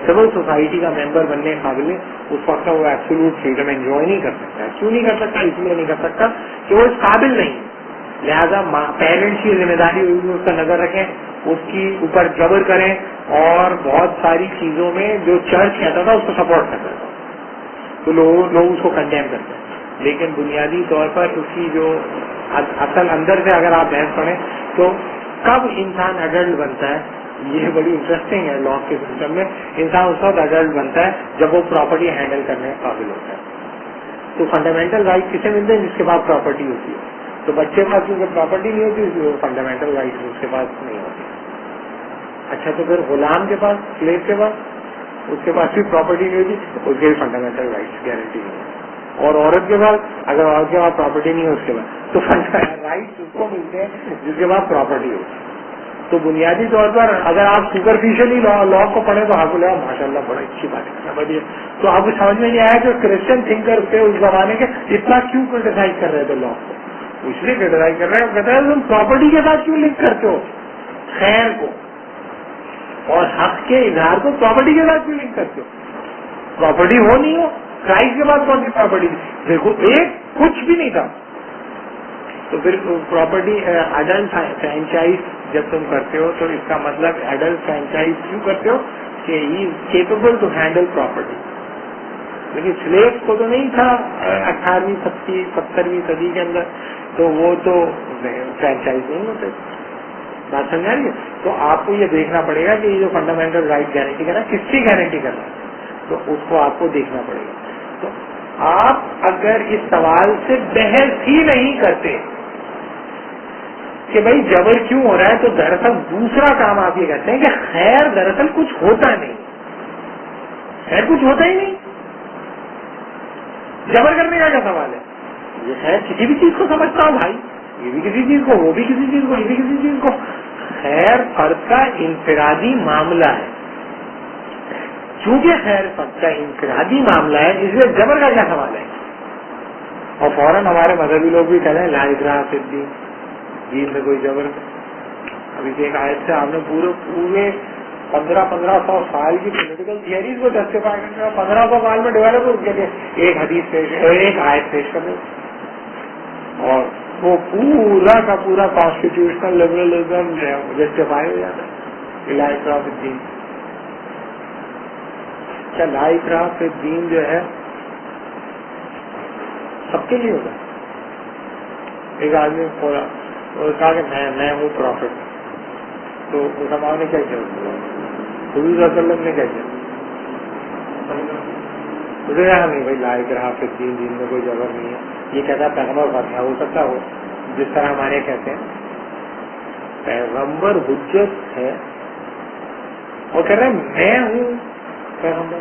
سول سوسائٹی کا ممبر بننے کے قابل ہے، اس وقت وہ ایبسولوٹ فریڈم انجوائے نہیں کر سکتا. کیوں نہیں کر سکتا؟ اس لیے نہیں کر سکتا کہ وہ اس قابل نہیں. لہذا پیرنٹس کی ذمہ داری ہوئی اس کا نظر رکھیں، اس کی اوپر جبر کریں، اور بہت ساری چیزوں میں جو چرچ کہتا تھا اس کو سپورٹ کرتا تھا تو لوگ اس کو کنڈیم کرتے ہیں. لیکن بنیادی طور پر اس کی جو اصل اندر سے اگر آپ بحث پڑھیں تو کب انسان اڈلٹ بنتا ہے، یہ بڑی انٹرسٹنگ ہے. لا کے سسٹم میں انسان اس وقت اڈلٹ بنتا ہے جب وہ پراپرٹی ہینڈل کرنے کے قابل ہوتا ہے. تو فنڈامنٹل رائٹ کسے ملتے ہیں؟ جس کے پاس پراپرٹی ہوتی ہے. تو بچے کے پاس کیونکہ پراپرٹی نہیں ہوتی اس لیے فنڈامنٹل رائٹ اس کے پاس نہیں ہوتی. اچھا تو پھر غلام کے پاس، سلیو کے پاس، اس کے پاس بھی پراپرٹی نہیں ہوتی، اس کے بھی فنڈامنٹل رائٹس گارنٹی نہیں ہے. اور عورت کے بعد اگر عورت کے پاس پراپرٹی نہیں ہے اس کے بعد تو فنڈامنٹل رائٹس اس کو ملتے ہیں جس کے پاس پراپرٹی ہوتی ہے. تو بنیادی طور پر اگر آپ سپرفیشلی لا کو پڑھیں تو آپ کو لگا ماشاء اللہ بڑا اچھی بات ہے سمجھیے. تو آپ کو سمجھ میں نہیں آیا کہ کرسچن تھنکر تھے اس زمانے کے اتنا کیوں کرٹیسائز کر رہے تھے لا کو. اس لیے کرٹیسائز کر رہے ہیں، کہتے ہیں تم پراپرٹی کے ساتھ کیوں لنک کرتے ہو خیر کو اور حق کے اظہار کو پراپرٹی کے ساتھ کیوں لنک کرتے ہو؟ پراپرٹی ہو نہیں ہو، کرائسٹ کے بعد کون سی پراپرٹی تھی؟ دیکھو ایک کچھ بھی نہیں تھا. تو پھر پراپرٹی اڈلٹ فرینچائز جب تم کرتے ہو تو اس کا مطلب ایڈلٹ فرینچائز کیوں کرتے ہو کہ he is capable to handle property. لیکن سلیو کو تو نہیں تھا 18ویں 17ویں صدی کے اندر، تو وہ تو فرینچائز نہیں ہوتے. بات سمجھا رہی ہے؟ تو آپ کو یہ دیکھنا پڑے گا کہ یہ جو فنڈامنٹل رائٹ گارنٹی کر رہا ہے کس کی گارنٹی کر رہا ہے، تو اس کو آپ کو دیکھنا پڑے گا. تو آپ اگر اس سوال سے بحث ہی نہیں کرتے کہ بھائی جبر کیوں ہو رہا ہے، تو دراصل دوسرا کام آپ یہ کہتے ہیں کہ خیر دراصل کچھ ہوتا نہیں، خیر کچھ ہوتا ہی نہیں. جبر کرنے کا کیا سوال ہے؟ یہ خیر کسی بھی چیز کو سمجھتا ہوں بھائی، یہ بھی کسی چیز کو، وہ بھی کسی چیز کو، یہ بھی کسی چیز کو. خیر فرد کا انفرادی معاملہ ہے. چونکہ خیر فرد کا انفرادی معاملہ ہے اس لیے جبر کا کیا سوال ہے. اور فوراً ہمارے مذہبی لوگ بھی کہہ رہے ہیں لا اکراہ فی الدین، دین میں کوئی جبر نہیں. ابھی ایک آیت سے آپ نے پورے 1500 سال کی پولیٹیکل تھیئریز کو جسٹیفائی کرنے 1500 سال میں ڈیولپ ہو کے لیے ایک حدیث پیش، ایک آیت پیش کر دیں اور وہ پورا کا پورا کانسٹیٹیوشنل لبرلزم جو ہے جسٹیفائی ہو جاتا ہے. لا اکراہ فی الدین، کیا لا اکراہ فی الدین جو ہے سب کے لیے ہوتا ہے؟ ایک آدمی کہا کہ میں ہوں پروفٹ، تو مسلمانوں نے کیا کیا؟ حضور صلی اللہ علیہ وسلم نے کیا کیا؟ مجھے کہا نہیں بھائی لا اکراہ فی الدین، دین میں کوئی جبر نہیں ہے. یہ کہتا ہے پیغمبر بات ہے، ہو سکتا ہو جس طرح ہمارے کہتے ہیں پیغمبر حجت ہے اور کہہ رہے ہیں میں ہوں پیغمبر.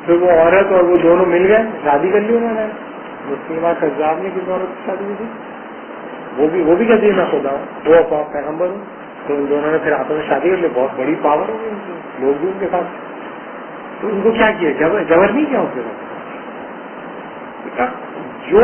پھر وہ عورت اور وہ دونوں مل گئے، شادی کر لی انہوں نے. مسلمہ کذاب نے کسی عورت کی شادی کی تھی، وہ بھی کہتی ہے میں خدا ہوں، وہ پیغمبر ہوں. تو ان دونوں نے پھر آپس میں شادی کر لی، بہت بڑی پاور ہو گئی، لوگ بھی ان کے ساتھ. تو ان کو کیا کیا؟ جبر نہیں کیا ان کے ساتھ. جو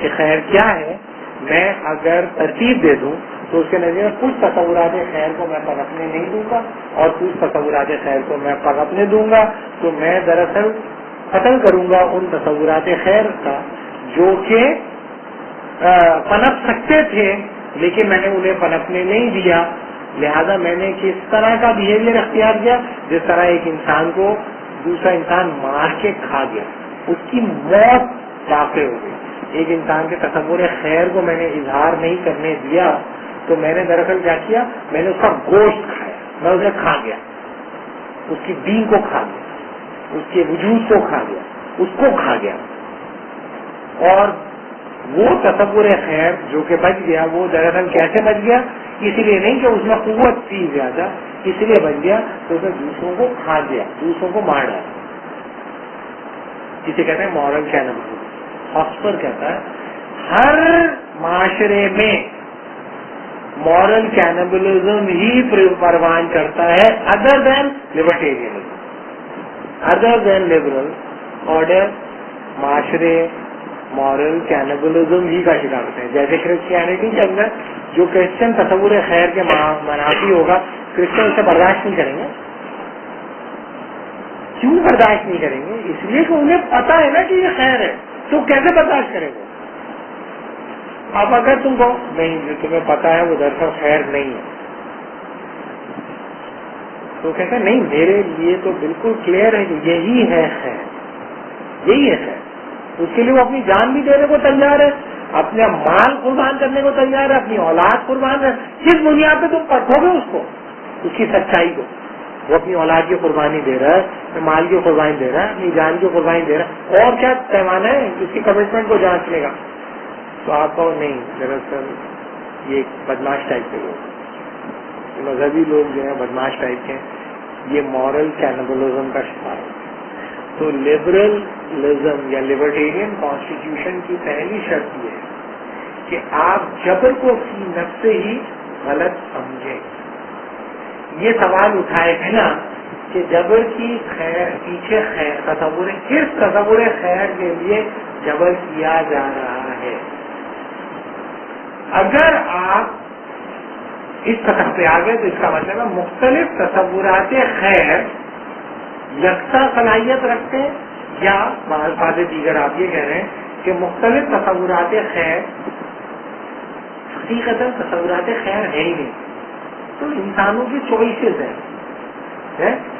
کہ خیر کیا ہے، میں اگر ترتیب دے دوں تو اس کے نتیجے میں کچھ تصورات خیر کو میں پرکھنے نہیں دوں گا اور کچھ تصورات خیر کو میں پرکھنے دوں گا، تو میں دراصل قتل کروں گا ان تصورات خیر کا جو کہ پنپ سکتے تھے لیکن میں نے انہیں پنپنے نہیں دیا. لہذا میں نے کس طرح کا بیہیویئر اختیار کیا، جس طرح ایک انسان کو دوسرا انسان مار کے کھا گیا، اس کی موت واقع ہو گئی. ایک انسان کے تصور خیر کو میں نے اظہار نہیں کرنے دیا تو میں نے دراصل کیا کیا، میں نے اس کا گوشت کھایا، میں اسے کھا گیا، اس کی دین کو کھا گیا، اس کے وجود کو کھا گیا، اس کو کھا گیا. اور وہ تصور خیر جو کہ بچ گیا وہ دراصل کیسے بچ گیا، اس لیے نہیں کہ اس میں قوت تھی زیادہ، اس لیے بچ گیا تو اس نے دوسروں کو کھا گیا، دوسروں کو مار ڈالا. جسے کہتے ہیں مورل کینبلزم. ہاسپر کہتا ہے ہر معاشرے میں مورل کینبلزم ہی پروان کرتا ہے ادر دین لبرٹیرینزم. ادر دین لبرل آرڈر معاشرے مورل کینبلزم ہی کا شکار ہوتے ہیں. جیسے کرسچینٹی کے اندر جو کرسچن تصور خیر کے منافی ہوگا کرسچن اسے برداشت نہیں کریں گے. کیوں برداشت نہیں کریں گے؟ اس لیے کہ انہیں پتا ہے نا کہ یہ خیر ہے، تو کیسے برداشت کریں گے؟ اب اگر تم کو نہیں جو تمہیں پتا ہے وہ دراصل خیر نہیں ہے تو کہتے ہیں نہیں میرے لیے تو بالکل کلیئر ہے کہ یہی ہے خیر، یہی ہے خیر. اس کے لیے وہ اپنی جان بھی دینے کو تیار ہے، اپنا مال قربان کرنے کو تیار ہے، اپنی اولاد قربان ہے. کس بنیاد پہ تم پرکھو گے اس کو، اس کی سچائی کو؟ وہ اپنی اولاد کی قربانی دے رہا ہے، مال کی قربانی دے رہا ہے، اپنی جان کی قربانی دے رہا ہے، اور کیا پیمانہ ہے اس کی کمٹمنٹ کو جانچ لے گا؟ تو آپ کو نہیں، دراصل یہ بدماش ٹائپ کے لوگ، مذہبی لوگ جو ہیں بدماش ٹائپ کے، یہ مورل کینبلزم کا شکار ہے. تو لبرلزم یا لبرٹیرین کانسٹیٹیوشن کی پہلی شرط یہ ہے کہ آپ جبر کو فی نفس ہی غلط سمجھیں. یہ سوال اٹھائے بنا کہ جبر کی خیر پیچھے خیر تصور، کس تصور خیر کے لیے جبر کیا جا رہا ہے. اگر آپ اس سطح پہ آ گئے تو اس کا مطلب ہے مختلف تصورات خیر یکساں صلاحیت رکھتے ہیں، یا بعض دیگر آپ یہ کہہ رہے ہیں کہ مختلف تصورات خیر حقیقت تصورات خیر ہے ہی نہیں، تو انسانوں کی چوائسیز ہیں.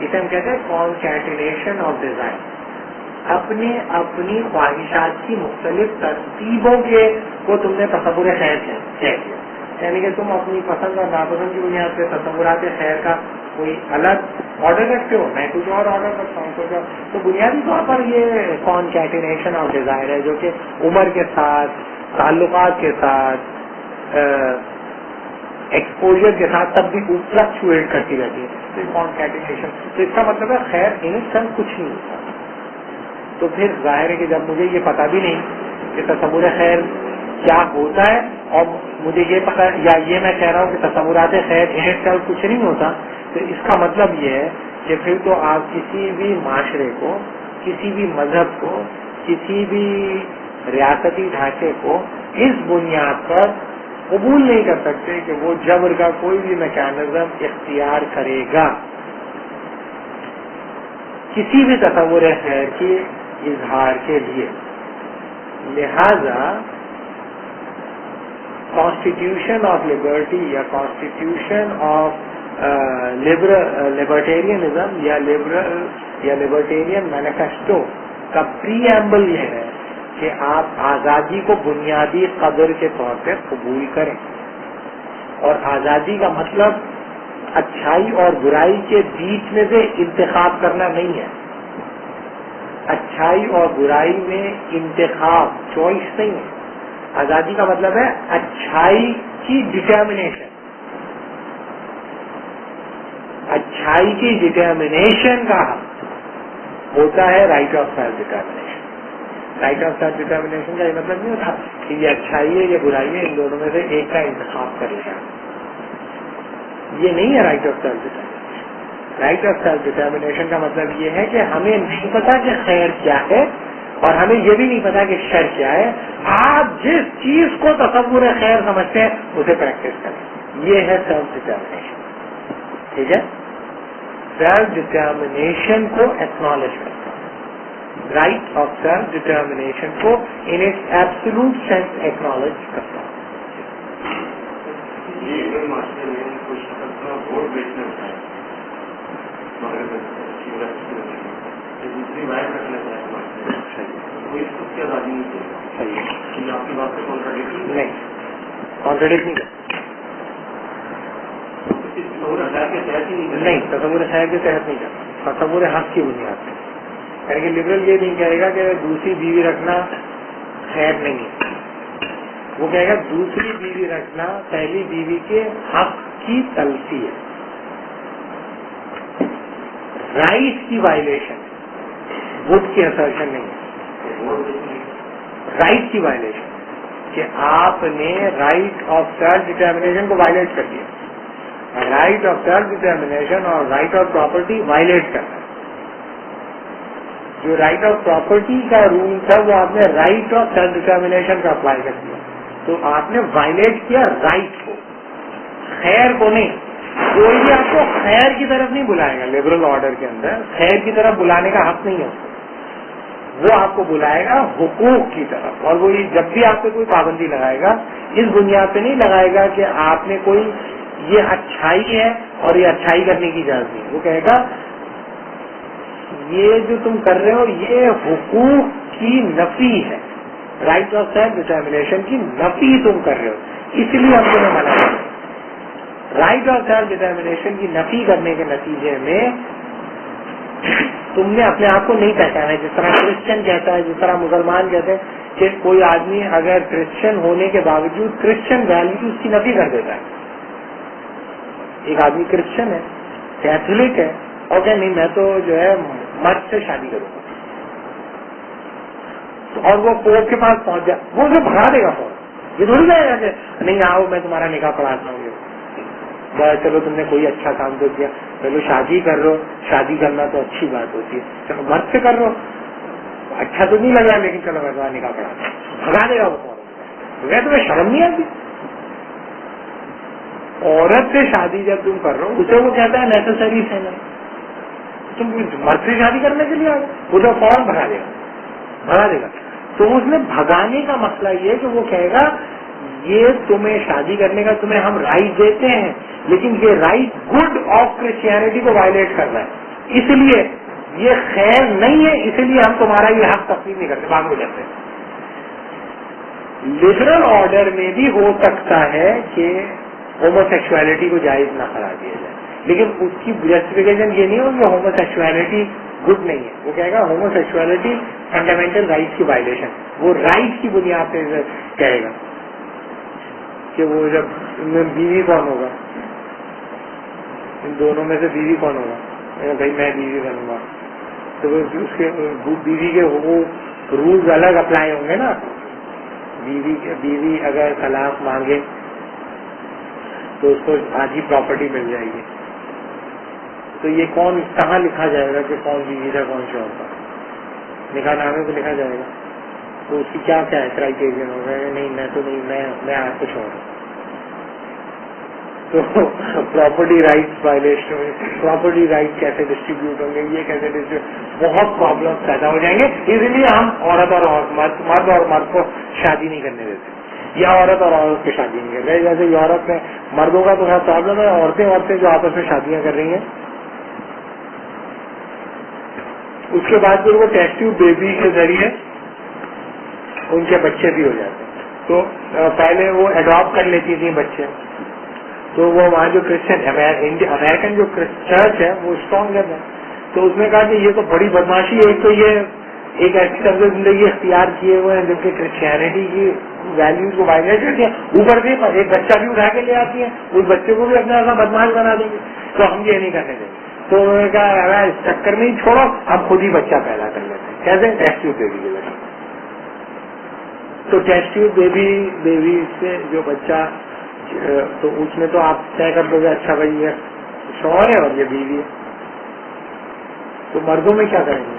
اسے ہم کہتے ہیں کانکیٹینیشن آف ڈیزائر. اپنی خواہشات کی مختلف ترتیبوں کے کو تم نے تصور خیر کیا، یعنی کہ تم اپنی پسند اور ناپسند کی بنیاد پہ تصورات خیر کا کوئی الگ آرڈر رکھتے ہو، میں کچھ اور آرڈر رکھتا ہوں. تو بنیادی طور پر یہ کانکیٹینیشن آف ڈیزائر ہے جو کہ عمر کے ساتھ، تعلقات کے ساتھ، ایکسپوجر کے ساتھ تب بھی فلکچویٹ کرتی رہتی ہے. تو کانکیٹینیشن، تو اس کا مطلب ہے خیر انسان کچھ نہیں ہوتا. تو پھر ظاہر ہے کہ جب مجھے یہ پتا بھی نہیں کہ تصور خیر کیا ہوتا ہے، اور مجھے یہ پتا یا یہ میں کہہ رہا ہوں کہ تصورات خیر انسان کچھ نہیں ہوتا، تو اس کا مطلب یہ ہے کہ پھر تو آپ کسی بھی معاشرے کو، کسی بھی مذہب کو، کسی بھی ریاستی ڈھانچے کو اس بنیاد پر قبول نہیں کر سکتے کہ وہ جبر کا کوئی بھی میکینزم اختیار کرے گا کسی بھی تصور خیر کے اظہار کے لیے. لہذا کانسٹیٹیوشن آف لبرٹی یا کانسٹیٹیوشن آف لبرٹیرینزم یا لبرٹیرین مینیفیسٹو کا پری ایمبل یہ ہے کہ آپ آزادی کو بنیادی قدر کے طور پہ قبول کریں. اور آزادی کا مطلب اچھائی اور برائی کے بیچ میں سے انتخاب کرنا نہیں ہے. اچھائی اور برائی میں انتخاب، چوائس نہیں ہے. آزادی کا مطلب ہے اچھائی کی ڈٹرمنیشن. اچھائی کی ڈٹرمنیشن کا ہوتا ہے right of self determination. Right of self determination کا یہ مطلب نہیں ہوتا کہ یہ اچھائی ہے یہ برائی ہے، ان دونوں میں سے ایک کا انتخاب کر لیا. یہ نہیں ہے right of self determination. Right of self determination کا مطلب یہ ہے کہ ہمیں نہیں پتا کہ خیر کیا ہے، اور ہمیں یہ بھی نہیں پتا کہ شر کیا ہے. آپ جس چیز کو تصور خیر سمجھتے ہیں اسے پریکٹس کریں. یہ ہے سیلف ڈٹرمنیشن. ٹھیک ہے, سیلف ڈٹرمنیشن کو ایکنالج کرتا ہوں, رائٹ آف سیلف ڈٹرمنیشن کو in its absolute sense acknowledge کرتا ہوں. یہ ماسٹر نے کوئی شخص اپنا ووٹ بیچنا چاہے دوسری رائے رکھنا چاہے ماسٹر, کوئی اس کو کیا آزادی نہیں دے گا. صحیح, آپ کی بات سے کانٹراڈکٹ نہیں, کانٹراڈکٹ نہیں تصور خیر کے تحت ہی نہیں, تصور خیر کے تحت نہیں کرتا, تصور حق کی بنیاد پہ. یعنی کہ لبرل یہ نہیں کہے گا کہ دوسری بیوی رکھنا خیر نہیں ہے, وہ کہے گا دوسری بیوی رکھنا پہلی بیوی کے حق کی تلفی ہے, رائٹ کی وائلیشن, ووٹ کی اسرشن نہیں ہے, رائٹ کی وائلیشن کہ آپ نے رائٹ آف سیلف ڈٹرمنیشن کو وائلیٹ کر دیا. رائٹ آف سیلف ڈٹرمنیشن اور رائٹ آف پراپرٹی وائلیٹ کرنا. جو رائٹ آف پراپرٹی کا رول تھا وہ آپ نے رائٹ آف سیلف ڈٹرمنیشن کا اپلائی کر دیا, تو آپ نے وائلیٹ کیا رائٹ کو, خیر کو نہیں. کوئی بھی آپ کو خیر کی طرف نہیں بلائے گا لبرل آرڈر کے اندر, خیر کی طرف بلانے کا حق نہیں ہے, وہ آپ کو بلائے گا حقوق کی طرف. اور وہ جب بھی آپ پہ کوئی پابندی لگائے گا اس بنیاد پہ نہیں لگائے گا کہ آپ نے کوئی یہ اچھائی ہے اور یہ اچھائی کرنے کی اجازت نہیں. وہ کہے گا یہ جو تم کر رہے ہو یہ حقوق کی نفی ہے, رائٹ آف سیلف ڈٹرمنیشن کی نفی تم کر رہے ہو, اس لیے ہم تمہیں منع کریں. رائٹ آف سیلف ڈٹرمنیشن کی نفی کرنے کے نتیجے میں تم نے اپنے آپ کو نہیں پہچانا. جس طرح کرسچن کہتا ہے, جس طرح مسلمان کہتے ہیں کہ کوئی آدمی اگر کرسچن ہونے کے باوجود کرسچن ویلیوز کی نفی کر دیتا ہے. ایک آدمی کرسچن ہے, کیتھولک ہے, اور کہ نہیں میں تو جو ہے مرد سے شادی کروں گا, اور وہ پوپ کے پاس پہنچ جائے, وہ اسے بھگا دے گا فوراً. یہ تھوڑی جائے گا کہ نہیں آؤ میں تمہارا نکاح پڑھاتا ہوں. چلو تم نے کوئی اچھا کام تو کیا, چلو شادی کر رہو, شادی کرنا تو اچھی بات ہوتی ہے, چلو مرد سے کر رہو, اچھا تو نہیں لگ رہا لیکن چلو میں تمہارا نکاح پڑھاتا ہوں. بھگا دے گا وہ فوراً. تمہیں شرم نہیں آتی؟ عورت سے شادی جب تم کر رہے ہو اسے وہ کہتا ہے نیسسری ہے نا, تم مرد سے شادی کرنے کے لیے آ گئے, اسے فوراً بھگا دے گا. تو اس میں بھگانے کا مسئلہ یہ ہے کہ وہ کہے گا یہ تمہیں شادی کرنے کا تمہیں ہم رائٹ دیتے ہیں, لیکن یہ رائٹ گڈ آف کرسچینٹی کو وائلیٹ کر رہا ہے, اس لیے یہ خیر نہیں ہے, اس لیے ہم تمہارا یہ حق تسلیم نہیں کرتے, باغ ہو جاتے. لبرل آرڈر میں بھی ہو سکتا ہے کہ ہومو سیکچولیٹی کو جائز نہ قرار دیا جائے, لیکن اس کی جسٹیفیکیشن یہ نہیں ہو کہ ہومو سیکچولیٹی گڈ نہیں ہے. وہ کہے گا ہومو سیکچولیٹی فنڈامنٹل رائٹس کی وائلیشن, وہ رائٹ کی بنیاد پہ کہے گا کہ وہ جب بیوی کون ہوگا, ان دونوں میں سے بیوی کون ہوگا, بھائی میں بیوی بنوں گا, تو اس کے بیوی کے وہ رولز الگ اپلائی ہوں گے نا. بیوی اگر طلاق مانگے تو اس کو آدھی پراپرٹی مل جائے گی, تو یہ کون کہاں لکھا جائے گا کہ کون بیوی تھا کون شوہر تھا؟ نکاح نامے کو لکھا جائے گا. تو اس کی کیا ہے کرائٹیرین ہوگا, نہیں میں تو نہیں, میں آپ کو چھوڑ. تو property rights violation, property right کیسے ڈسٹریبیوٹ ہوں گے, یہ کیسے ڈسٹریبیوٹ, بہت پرابلم پیدا ہو جائیں گے. اسی لیے ہم عورت اور مرد اور مرد کو شادی نہیں کرنے دیتے, یا عورت اور عورت کی شادی نہیں کر رہے. جیسے یورپ میں مردوں کا تو خیر پرابلم ہے, عورتیں جو آپس میں شادیاں کر رہی ہیں. اس کے بعد پھر وہ ٹیسٹ ٹیوب بیبی کے ذریعے ان کے بچے بھی ہو جاتے ہیں. تو پہلے وہ اڈاپٹ کر لیتی تھیں بچے, تو وہ وہاں جو کرسچن امریکن جو چرچ ہے وہ اسٹرانگ ہے, تو اس نے کہا کہ یہ تو بڑی بدماشی ہے, ایک تو یہ ایک ایسی طرز زندگی اختیار کیے ہوئے ہیں جب کہ کرسچینٹی کی ویلیوز کو وائلیٹ کرتی ہیں, اوپر سے ایک بچہ بھی اٹھا کے لے آتی ہیں, اس بچے کو بھی اپنا ایسا بدماش بنا دیں گے, تو ہم یہ نہیں کرنے دیں گے. تو انہوں نے کہا اس چکر میں ہی چھوڑو, اب خود ہی بچہ پیدا کر لیتے ہیں. کیسے ٹیسٹ ٹیوب بیبی کے ذریعے. تو ٹیسٹ ٹیوب بیبی سے جو بچہ, تو اس میں تو آپ طے کر دو گے اچھا بھائی یہ شوہر ہے اور یہ بیوی ہے. تو مردوں میں کیا کریں گے,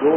2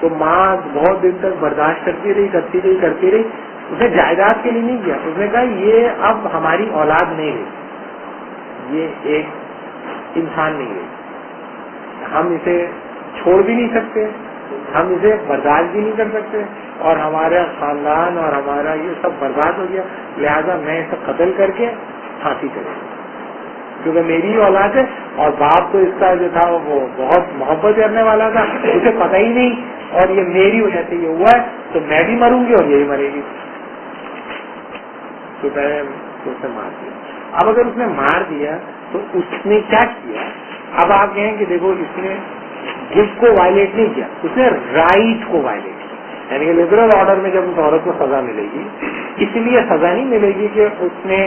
تو ماں بہت دن تک برداشت کرتی رہی. اس نے جائیداد کے لیے نہیں کیا, اس نے کہا یہ اب ہماری اولاد نہیں رہی, یہ ایک انسان نہیں رہی, ہم اسے چھوڑ بھی نہیں سکتے, ہم اسے برداشت بھی نہیں کر سکتے, اور ہمارا خاندان اور ہمارا یہ سب برباد ہو گیا, لہذا میں اسے قتل کر کے پھانسی کروں گا, کیونکہ میری ہی اولاد ہے. اور باپ تو اس کا جو تھا وہ بہت محبت کرنے والا تھا, اسے پتہ ہی نہیں, اور یہ میری وجہ سے یہ ہوا ہے, تو میں بھی مروں گی اور یہی مرے گی. تو میں نے اسے مار دیا. اب اگر اس نے مار دیا تو اس نے کیا کیا؟ اب آپ کہیں کہ دیکھو اس نے گفٹ کو وائلیٹ نہیں کیا, اس نے رائٹ کو وائلیٹ کیا. یعنی کہ لبرل آرڈر میں جب اس عورت کو سزا ملے گی, اس لیے سزا نہیں ملے گی کہ اس نے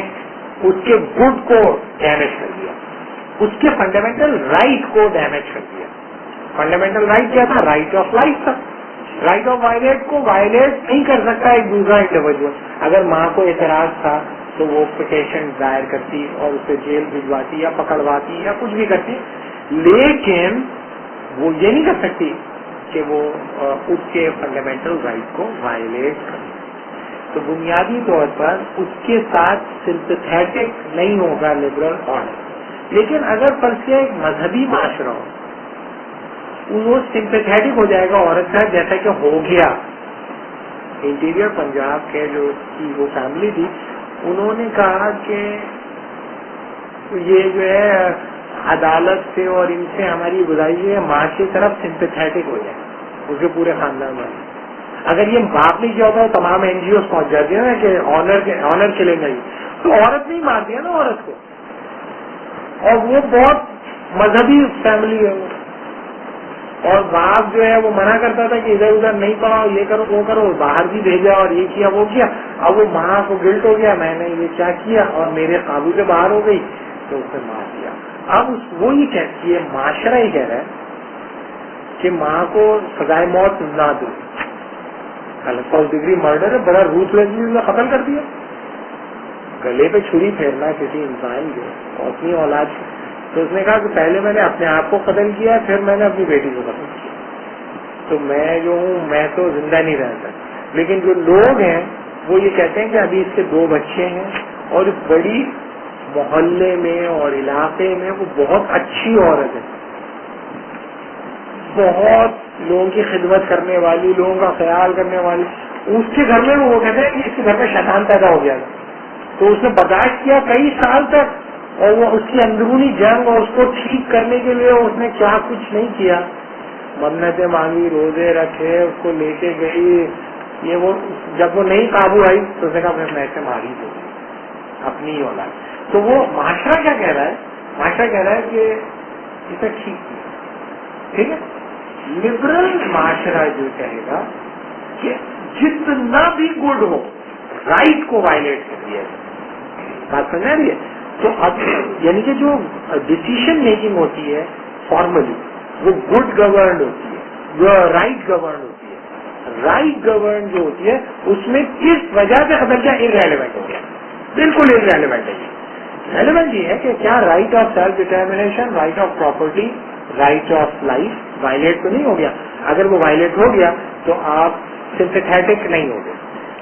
اس کے گڈ کو ڈیمیج کر دیا, اس کے فنڈامنٹل رائٹ کو ڈیمیج کر دیا. فنڈامنٹل رائٹ کیا تھا؟ رائٹ آف لائف تھا. رائٹ آف وائلیٹ کو وائلیٹ نہیں کر سکتا ایک دوسرا انڈیویجول. اگر ماں کو اعتراض تھا تو وہ پٹیشن دائر کرتی اور اسے جیل بھجواتی یا پکڑواتی یا کچھ بھی کرتی, لیکن وہ یہ نہیں کر سکتی کہ وہ اس کے فنڈامنٹل رائٹ کو وائلیٹ کر. تو بنیادی طور پر اس کے ساتھ سمپیتھیٹک نہیں ہوگا لبرل آرڈر. لیکن اگر فرض کیا ایک مذہبی معاشرہ ہو, وہ سمپیتھیٹک ہو جائے گا عورت کا, جیسا کہ ہو گیا. انٹیریئر پنجاب کے جو کی وہ فیملی تھی, انہوں نے کہا کہ یہ جو ہے عدالت سے اور ان سے ہماری گزارش ہے ماں کی طرف سمپیتھیٹک ہو جائے اس کے پورے خاندان والے. اگر یہ باپ نہیں کیا ہوتا تو تمام این جی اوز پہنچ جاتی ہے نا کہ آنر کلیں گے, تو عورت نہیں مارتی ہے نا عورت کو, اور وہ بہت مذہبی فیملی ہے وہ, اور باپ جو ہے وہ منع کرتا تھا کہ ادھر ادھر نہیں پڑھاؤ, یہ کرو وہ کرو, باہر بھی بھیجا اور یہ کیا وہ کیا. اب وہ ماں کو گلٹ ہو گیا, میں نے یہ کیا کیا اور میرے قابو سے باہر ہو گئی, تو اس نے مار دیا. اب وہ یہ کہتی ہے, معاشرہ ہی کہہ رہا ہے کہ ماں کو سزائے موت نہ دو. فرسٹ ڈگری مرڈر ہے, بڑا روتھلیسلی قتل کر دیا. گلے پہ چھری پھیرنا کسی انسان کو اپنی اولاد کو, تو اس نے کہا کہ پہلے میں نے اپنے آپ کو قتل کیا, پھر میں نے اپنی بیٹی کو قتل کیا, تو میں جو ہوں میں تو زندہ نہیں رہ سکتا. لیکن جو لوگ ہیں وہ یہ کہتے ہیں کہ ابھی اس کے 2 بچے ہیں, اور بڑی محلے میں اور علاقے میں وہ بہت اچھی عورت ہے, بہت لوگوں کی خدمت کرنے والی, لوگوں کا خیال کرنے والی. اس کے گھر میں وہ کہتے ہیں کہ اس کے گھر میں شیطان پیدا ہو گیا تھا, تو اس نے برداشت کیا کئی سال تک, اور وہ اس کی اندرونی جنگ اور اس کو ٹھیک کرنے کے لیے اس نے کیا کچھ نہیں کیا. منتیں مانگی, روزے رکھے, اس کو لے کے گئی. یہ وہ جب وہ نہیں قابو آئی تو اس نے کہا میں سے ماری دوں اپنی ہی اولاد. تو وہ معاشرہ کیا کہہ رہا ہے؟ معاشرہ کہہ رہا ہے کہ اسے ٹھیک کیا, ٹھیک ہے. لبرل معاشرہ جو کہے گا کہ جتنا بھی گڈ ہو رائٹ کو وائلیٹ کر دیا, بات سمجھ آ رہی ہے؟ تو اب یعنی کہ جو ڈسیشن میکنگ ہوتی ہے فارملی وہ گڈ گورنڈ ہوتی ہے, جو رائٹ گورنڈ ہوتی ہے. رائٹ گورنڈ جو ہوتی ہے اس میں کس وجہ سے خبر کیا ارریلیونٹ ہو گیا, بالکل ارریلیونٹ ہے. ریلیونٹ یہ ہے کہ کیا right of self determination, right of property, right of life violate تو نہیں ہو گیا. اگر وہ وائلیٹ ہو گیا تو آپ سمپیتھیٹک نہیں ہو گئے.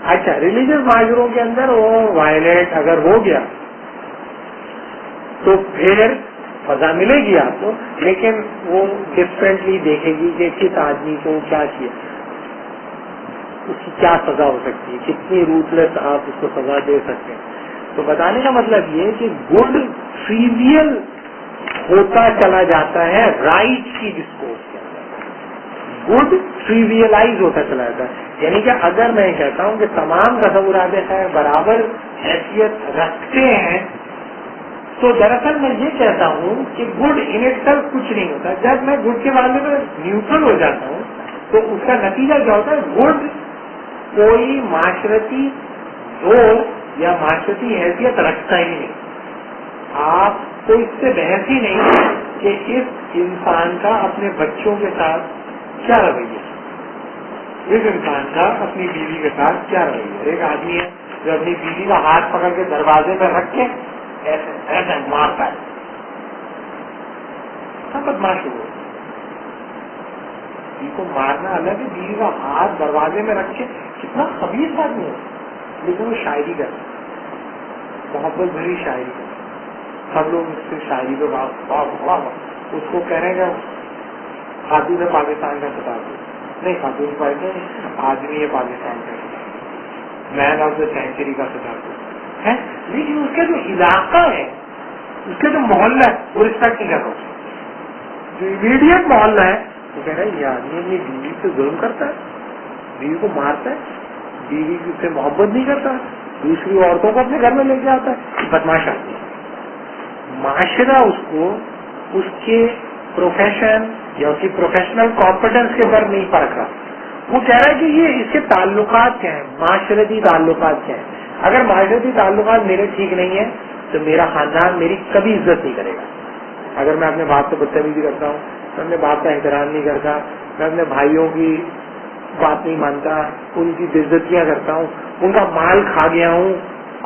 اچھا, ریلیجیس معاشروں کے اندر وہ وائلیٹ اگر ہو گیا تو پھر سزا ملے گی آپ کو, لیکن وہ ڈفرینٹلی دیکھے گی کہ کس آدمی کو کیا کیا, اس کی کیا سزا ہو سکتی ہے, کتنی روتلیس آپ اس کو سزا دے سکتے ہیں. تو بتانے کا مطلب یہ کہ گڈ ٹریویل ہوتا چلا جاتا ہے رائٹ کی ڈسکورس کے اندر, گڈ ٹریویلائز ہوتا چلا جاتا ہے. یعنی کہ اگر میں کہتا ہوں کہ تمام تصورات خیر برابر حیثیت رکھتے ہیں, تو دراصل میں یہ کہتا ہوں کہ گڈ ان اٹ سیلف کچھ نہیں ہوتا. جب میں گڈ کے بارے میں نیوٹرل ہو جاتا ہوں تو اس کا نتیجہ کیا ہوتا ہے, گڈ کوئی معاشرتی زور یا معاشرتی حیثیت رکھتا ہی نہیں. آپ کو اس سے بحث ہی نہیں کہ اس انسان کا اپنے بچوں کے ساتھ کیا رویہ, اس انسان کا اپنی بیوی کے ساتھ کیا رویہ. ایک آدمی ہے جو اپنی بیوی کا ہاتھ پکڑ کے دروازے پہ رکھ کے ایسے مارتا ہے, سب بدماش ہو. بیوی کو مارنا الگ ہے، بیوی کا ہاتھ دروازے میں رکھ کے کتنا خبیث آدمی ہے، لیکن وہ شاعری کرتا ہے، محبت بھری شاعری کرتا ہے، سب لوگ اس سے شاعری پہ اس کو کہہ رہے ہیں کہ خاتون پاکستان کا خطاب نہیں، خاتون پاکستان آدمی ہے پاکستان کا مین آف دا سینچری کا خطاب ہے، لیکن اس کا جو علاقہ ہے، اس کا جو محلہ ہے وہ رسپیکٹ نہیں کر رہا، جو امیڈیٹ محلہ ہے وہ کہہ رہا ہے یہ آدمی اپنی بیوی سے ظلم کرتا ہے، بیوی کو مارتا ہے، بیوی سے محبت نہیں کرتا، دوسری عورتوں کو اپنے گھر میں لے کے آتا ہے، بدماش آدمی ہے۔ معاشرہ اس کو اس کے پروفیشن یا اس کی پروفیشنل کمپیٹنس کے اوپر نہیں پرکھ رہا، وہ کہہ رہا ہے کہ یہ اس کے تعلقات کیا ہیں، معاشرتی تعلقات کیا ہیں، اگر معاشرتی تعلقات میرے ٹھیک نہیں ہیں تو میرا خاندان میری کبھی عزت نہیں کرے گا، اگر میں اپنے باپ سے بدتمیزی کرتا ہوں، میں اپنے باپ کا احترام نہیں کرتا، میں اپنے بھائیوں کی بات نہیں مانتا، ان کی بے عزتیاں کرتا ہوں، ان کا مال کھا گیا ہوں،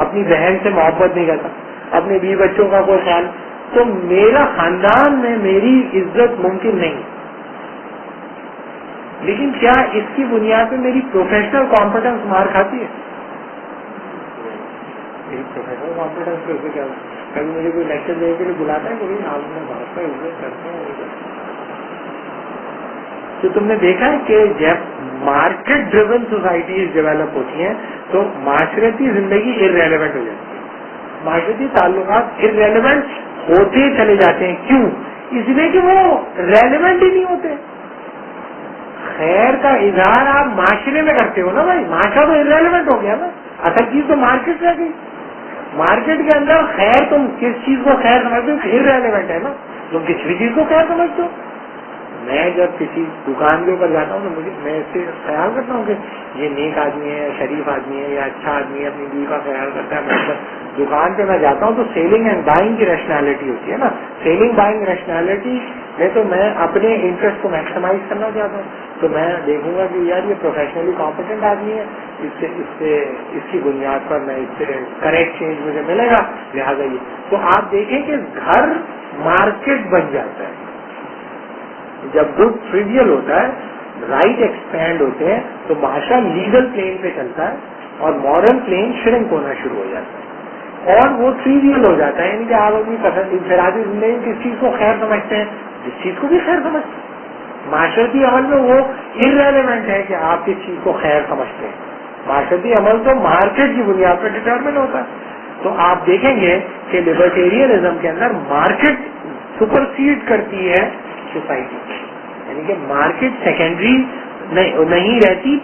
اپنی بہن سے محبت نہیں کرتا، اپنے بیوی بچوں کا کوئی خیال، تو میرا خاندان میں میری عزت ممکن نہیں۔ لیکن کیا اس کی بنیاد پہ میری پروفیشنل کمپیٹنس مار کھاتی ہے؟ میری پروفیشنل کمپیٹنس کیسے کیا؟ کبھی مجھے کوئی لیکچر دینے کے لیے بلاتا ہے کہ آپ نے بات کا عزت کرتے ہیں، تو تم نے دیکھا ہے کہ جب مارکیٹ ڈریون سوسائٹیز ڈیولپ ہوتی ہیں تو معاشرتی زندگی ارریلیونٹ ہو جاتی ہے، معاشرتی تعلقات ارریلیونٹ ہوتے چلے جاتے ہیں۔ کیوں؟ اس لیے کہ وہ ریلیونٹ ہی نہیں ہوتے۔ خیر کا اظہار آپ معاشرے میں کرتے ہو نا بھائی، معاشرہ تو ارریلیونٹ ہو گیا نا، اصل چیز تو مارکیٹ رہ گئی، مارکیٹ کے اندر خیر تم کس چیز کو خیر سمجھتے ہو؟ ارریلیونٹ ہے نا، تم کسی بھی چیز کو خیر سمجھتے ہو۔ میں جب کسی دکان کے اوپر جاتا ہوں تو میں اس سے خیال کرتا ہوں کہ یہ نیک آدمی ہے، شریف آدمی ہے، یا اچھا آدمی ہے، اپنی بیوی کا خیال کرتا ہے۔ مطلب دکان پہ میں جاتا ہوں تو سیلنگ اینڈ بائنگ کی ریشنالٹی ہوتی ہے نا، سیلنگ بائنگ ریشنالٹی میں تو میں اپنے انٹرسٹ کو میکسیمائز کرنا چاہتا ہوں، تو میں دیکھوں گا کہ یار یہ پروفیشنلی کمپیٹنٹ آدمی ہے، اس کی بنیاد پر میں اس سے کریکٹ چینج مجھے ملے گا، لہٰذا یہ تو آپ دیکھیں کہ گھر مارکیٹ بن جاتا ہے۔ جب گڈ ٹریویل ہوتا ہے، رائٹ ایکسپینڈ ہوتے ہیں تو معاشرہ لیگل پلین پہ چلتا ہے اور مورل پلین شرنک ہونا شروع ہو جاتا ہے اور وہ ٹریویل ہو جاتا ہے، یعنی کہ آپ اپنی پسند انفرادی زندگی میں کس چیز کو خیر سمجھتے ہیں، جس چیز کو بھی خیر سمجھتے ہیں۔ معاشرتی عمل میں وہ ارریلیونٹ ہے کہ آپ کس چیز کو خیر سمجھتے ہیں، معاشرتی عمل تو مارکیٹ کی بنیاد پر ڈٹرمن ہوتا ہے۔ تو آپ دیکھیں گے کہ لبرٹیرینزم کے اندر مارکیٹ سپرسیڈ کرتی ہے سوسائٹی، یعنی کہ مارکیٹ سیکنڈری نہیں رہتی،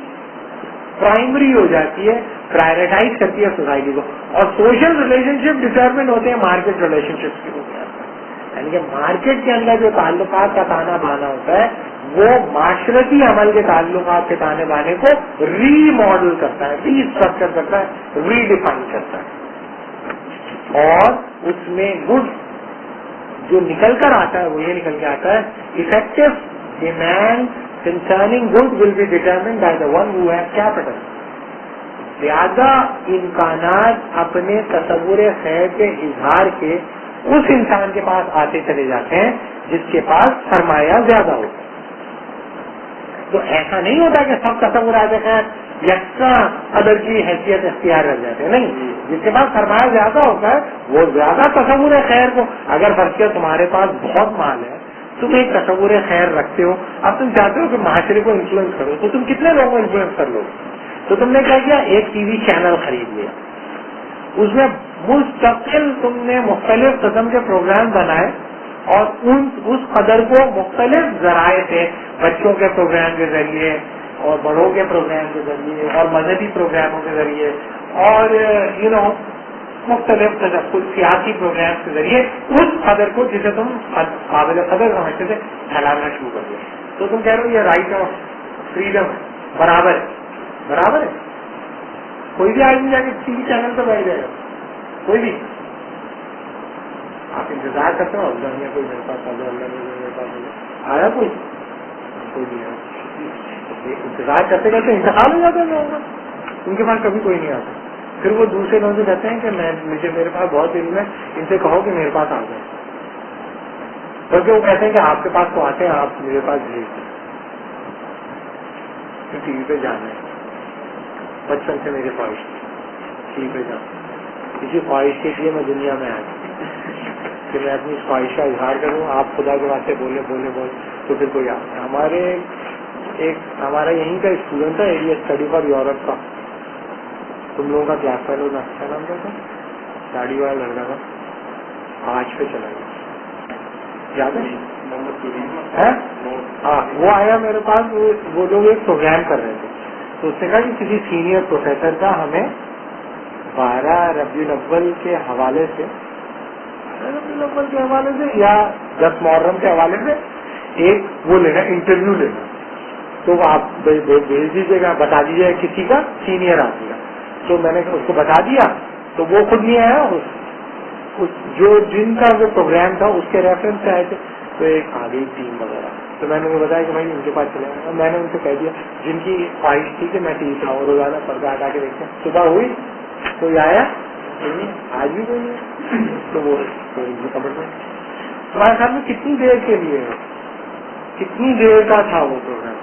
پرائمری ہو جاتی ہے، پرائرٹائز کرتی ہے سوسائٹی کو، اور سوشل ریلیشن شپ ڈٹرمنٹ ہوتے ہیں مارکیٹ ریلیشن شپ کی بنیاد پر، یعنی کہ مارکیٹ کے اندر جو تعلقات کا تانا بانا ہوتا ہے وہ معاشرتی عمل کے تعلقات کے تانے بانے کو ری ماڈل کرتا ہے، ری اسٹرکچر کرتا ہے، ری ڈیفائن کرتا ہے، اور اس میں گڈ جو نکل کر آتا ہے وہ یہ نکل کے آتا ہے effective demand concerning good will be determined by the one who has capital. زیادہ امکانات اپنے تصور خیر کے اظہار کے اس انسان کے پاس آتے چلے جاتے ہیں جس کے پاس سرمایہ زیادہ ہوتا ہے۔ تو ایسا نہیں ہوتا کہ سب تصورات خیر یکساں قدر کی حیثیت اختیار کر جاتے ہیں، نہیں، جس کے پاس سرمایہ زیادہ ہوتا ہے وہ زیادہ تصور خیر کو، اگر فرض تمہارے پاس بہت مال ہے، تم ایک تصور خیر رکھتے ہو، اب تم چاہتے ہو کہ معاشرے کو انفلوئنس کرو، تو تم کتنے لوگوں کو انفلوئنس کر لو گے؟ تو تم نے کیا کیا، ایک ٹی وی چینل خرید لیا، اس میں مستقل تم نے مختلف قسم کے پروگرام بنائے اور اس قدر کو مختلف ذرائع سے، بچوں کے پروگرام کے ذریعے اور بڑوں کے پروگرام کے ذریعے اور مذہبی پروگراموں کے ذریعے اور مختلف سیاسی پروگرام کے ذریعے اس قدر کو جسے تم قابل قدر سمجھتے تھے پھیلانا شروع کر دیا۔ تو تم کہہ رہے ہو یہ رائٹ آف فریڈم ہے، برابر ہے، برابر ہے۔ کوئی بھی آدمی جا کے ٹی وی چینل پہ بیٹھ جائے گا، کوئی بھی، آپ انتظار کرتے ہو اللہ نے کوئی میرے پاس میرے پاس آیا، کوئی نہیں آیا، انتظار کرتے کرتے انتقال ہو جاتا ہے لوگوں کا، ان کے پاس کبھی کوئی نہیں آتا، پھر وہ دوسرے لوگوں سے کہتے ہیں کہ میرے پاس بہت علم ہے، ان سے کہو کہ میرے پاس آ جائے، بلکہ وہ کہتے ہیں کہ آپ کے پاس تو آتے ہیں، آپ میرے پاس بھیج دیں۔ ٹی وی پہ جانا ہے. بچپن سے میری خواہش ٹی وی پہ جاؤں. اسی خواہش کے لیے میں دنیا میں آیا کہ میں اپنی خواہش کا اظہار کروں. آپ خدا کے واسطے بولے تو پھر کوئی آپ ہمارا یہیں کا اسٹوڈنٹ تھا ایریا اسٹڈی فار یورپ کا. تم لوگوں کا کلاس فیلو تھا, کیا نام تھا, داڑھی والا لڑکا تھا, آج پہ چلا گیا, یاد ہے؟ ہاں, وہ آیا میرے پاس. وہ لوگ ایک پروگرام کر رہے تھے, تو اس نے کہا کہ کسی سینئر پروفیسر کا ہمیں 12 ربیع الاول کے حوالے سے یا 10 محرم کے حوالے سے ایک وہ لینا, انٹرویو لینا. تو آپ بھیج دیجیے گا, بتا دیجیے کسی کا سینئر آدمی کا. تو میں نے اس کو بتا دیا, تو وہ خود نہیں آیا. جو جن کا وہ پروگرام تھا اس کے ریفرنس سے آئے تھے, تو ایک آ گئی ٹیم وغیرہ. تو میں نے انہیں بتایا کہ بھائی ان کے پاس چلے گا. میں نے ان سے کہہ دیا جن کی خواہش تھی کہ میں ٹی وی پہ آؤں, روزانہ پردہ ہٹا کے دیکھتے ہیں. صبح ہوئی, کوئی آیا, آج بھی کوئی نہیں. تو وہ خبر میں تمہارے خیال میں کتنی دیر کے لیے, کتنی دیر کا تھا وہ پروگرام؟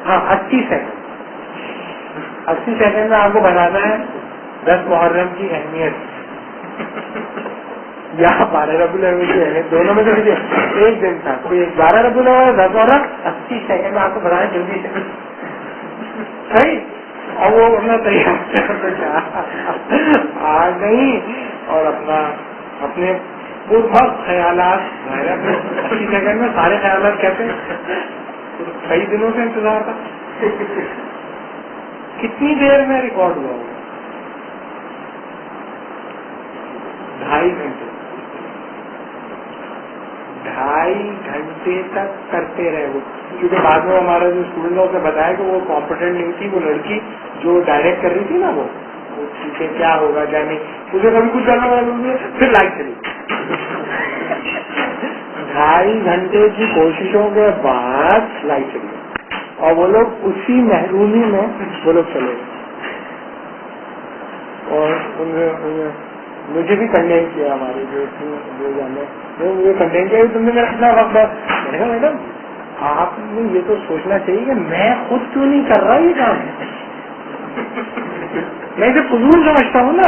ہاں 80 سیکنڈ. 80 سیکنڈ میں آپ کو بتانا ہے 10 محرم کی اہمیت یا 12 ربیع الاول کی اہمیت, دونوں میں سے ایک دن تھا. کوئی 12 ربیع الاول 10 محرم 80 سیکنڈ میں آپ کو بتانا جلدی سے صحیح. اور وہ اپنا تیار آ گئی اور اپنے بہت خیالات 80 سیکنڈ میں سارے خیالات کہتے ہیں. کئی دنوں سے انتظار تھا. کتنی دیر میں ریکارڈ ہوا ہوگا؟ 2.5 گھنٹے. 2.5 گھنٹے تک کرتے رہے وہ. کیونکہ بعد میں ہمارا جو اسٹوڈنٹ نے بتایا کہ وہ کمپیٹنٹ نہیں تھی, وہ لڑکی جو ڈائریکٹ کر رہی تھی نا, وہ کیا ہوگا کیا نہیں, مجھے کبھی کچھ کرنا پڑا, پھر لائٹ چلی. 2.5 گھنٹے کی کوششوں کے بعد لائٹ چلی اور وہ لوگ اسی محرومی میں وہ لوگ چلے گئے. اور مجھے بھی کنڈیم کیا ہمارے جو جانے, مجھے کنڈیم کیا تم نے میرا اتنا وقت. میں نے کہا میڈم آپ نے یہ تو سوچنا چاہیے کہ میں خود کیوں نہیں کر رہا یہ کام. میں اسے فضول سمجھتا ہوں نا,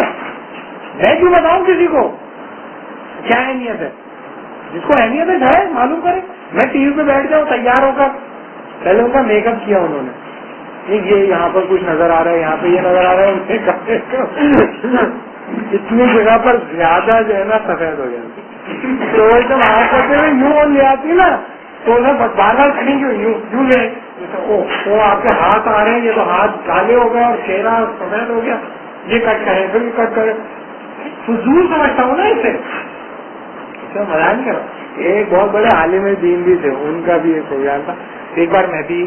میں کیوں بتاؤں کسی کو کیا اہمیت ہے. جس کو اہمیت ہے جائے معلوم کرے. میں ٹی وی پہ بیٹھ جاؤں تیار ہو کر, پہلے ان کا میک اپ کیا انہوں نے, یہ یہاں پر کچھ نظر آ رہا ہے, یہاں پہ یہ نظر آ رہا ہے. اتنی جگہ پر زیادہ جو ہے نا سفید ہو گیا. تو ایک دم ہاتھ کرتے ہوئے یوں لے آتی نا, تو بار بار کھڑیں گے یوں لے, وہ آپ کے ہاتھ آ رہے ہیں, یہ تو ہاتھ کالے ہو گئے اور چہرہ سفید ہو گیا, یہ کٹ کرے پھر یہ کٹ کرے. فضول سمجھتا ہوں نا اسے, مزہ نہیں کرا. ایک بہت بڑے عالم دین بھی تھے, ان کا بھی ایک پروگرام تھا. ایک بار میں بھی,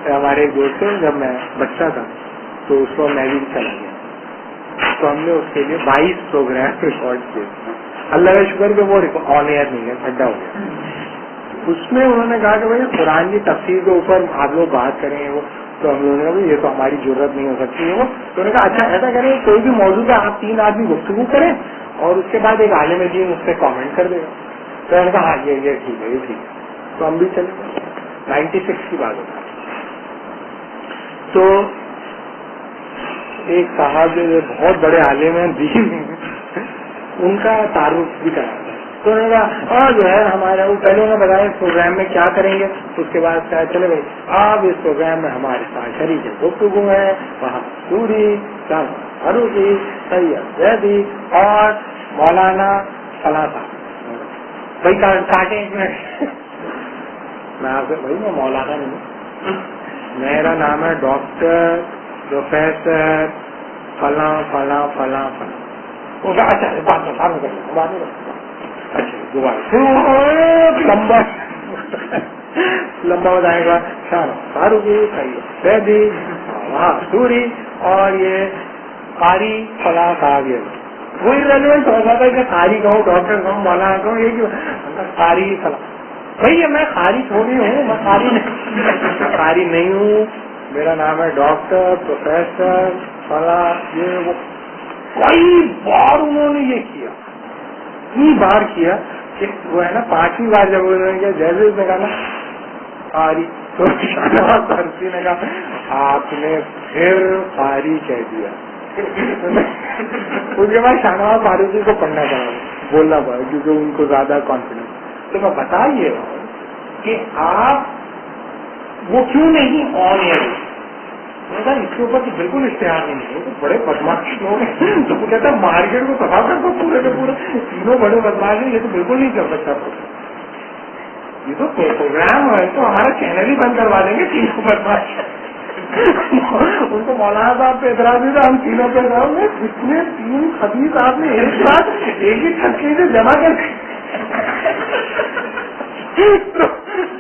ہمارے ایک دوست تھے, جب میں بچہ تھا تو اس کو میں بھی چلا گیا. تو ہم نے اس کے لیے 22 پروگرام ریکارڈ کیے. اللہ کا شکر کہ وہ آن ایئر نہیں ہے, اڈا ہو گیا. اس میں انہوں نے کہا کہ بھائی قرآن کی تفسیر کے اوپر آپ لوگ بات کریں. وہ تو ہم لوگوں نے کہا یہ تو ہماری ضرورت نہیں ہو سکتی ہے. وہ تو انہوں نے کہا اچھا ایسا کریں, کوئی بھی موضوع پہ آپ 3 آدمی گفتگو کریں اور اس کے بعد ایک عالم دین اس پہ کامنٹ کر دے گا. تو انہوں نے کہا ہاں یہ ٹھیک ہے, یہ ٹھیک ہے. تو ہم بھی چلے گئے. 96 کی بات ہوتا ہے. تو ایک صاحب جو بہت بڑے عالم ہیں دین, ان کا تعارف بھی کرایا. تو انہوں نے کہا اور جو ہے ہمارا وہ پہلے انہوں نے بتایا اس پروگرام میں کیا کریں گے. اس کے بعد کہا چلے بھائی آپ اس پروگرام میں ہمارے ساتھ شریک گفتگو ہے, وہاں سوری عروضی سید زیدی اور مولانا فلاں صاحب. بھائی کاٹیں 1 منٹ. میں آپ سے بھائی میں مولانا نہیں ہوں, میرا نام ہے ڈاکٹر پروفیسر فلاں فلاں فلاں فلاں. اچھا بات میں کر لیں. اچھا دوبارہ لمبا بتائے گا. فاروقی سیدی وہاں سوری اور یہ قاری فلاں صاحب. یہ وہی ریلیونٹ ہو جاتا ہے کہ قاری کہوں, ڈاکٹر کہوں, مولانا کہوں, یہ کیوں قاری فلاں. بھائی میں قاری تھوڑی ہوں, میں قاری نہیں ہوں. میرا نام ہے ڈاکٹر پروفیسر فلاں. یہ وہ کئی بار انہوں نے یہ کیا, اتنی بار کیا کہ وہ ہے نا 5ویں بار جب انہوں نے کیا جیسے اس نے کہا نا قاری. تو شاہنواز فارسی نے کہا آپ نے پھر قاری کہہ دیا. اس کے بعد شاہنواز فارسی کو پڑھنا پڑا, بولنا پڑا, کیونکہ ان کو زیادہ کانفیڈنس. تو میں بتا یہ رہا ہوں کہ آپ وہ کیوں نہیں آن ایئر. اس کے اوپر تو بالکل اشتہار نہیں ہے, تو بڑے بدماش لوگ ہیں. تو وہ کہتا ہے مارکیٹ کو تباہ کر دو پورے کے پورے, تینوں بڑے بدماش ہیں, یہ تو بالکل نہیں کر سکتا. یہ تو پروگرام ہے, تو ہمارا چینل ہی بند کروا دیں گے تینوں بدماش. ان کو مولانا صاحب پہ اعتراض نہیں تھا, ہم تینوں پہ اعتراض میں اتنے 3 خبیث آپ نے ایک ساتھ ایک ہی چھٹکے سے جمع کر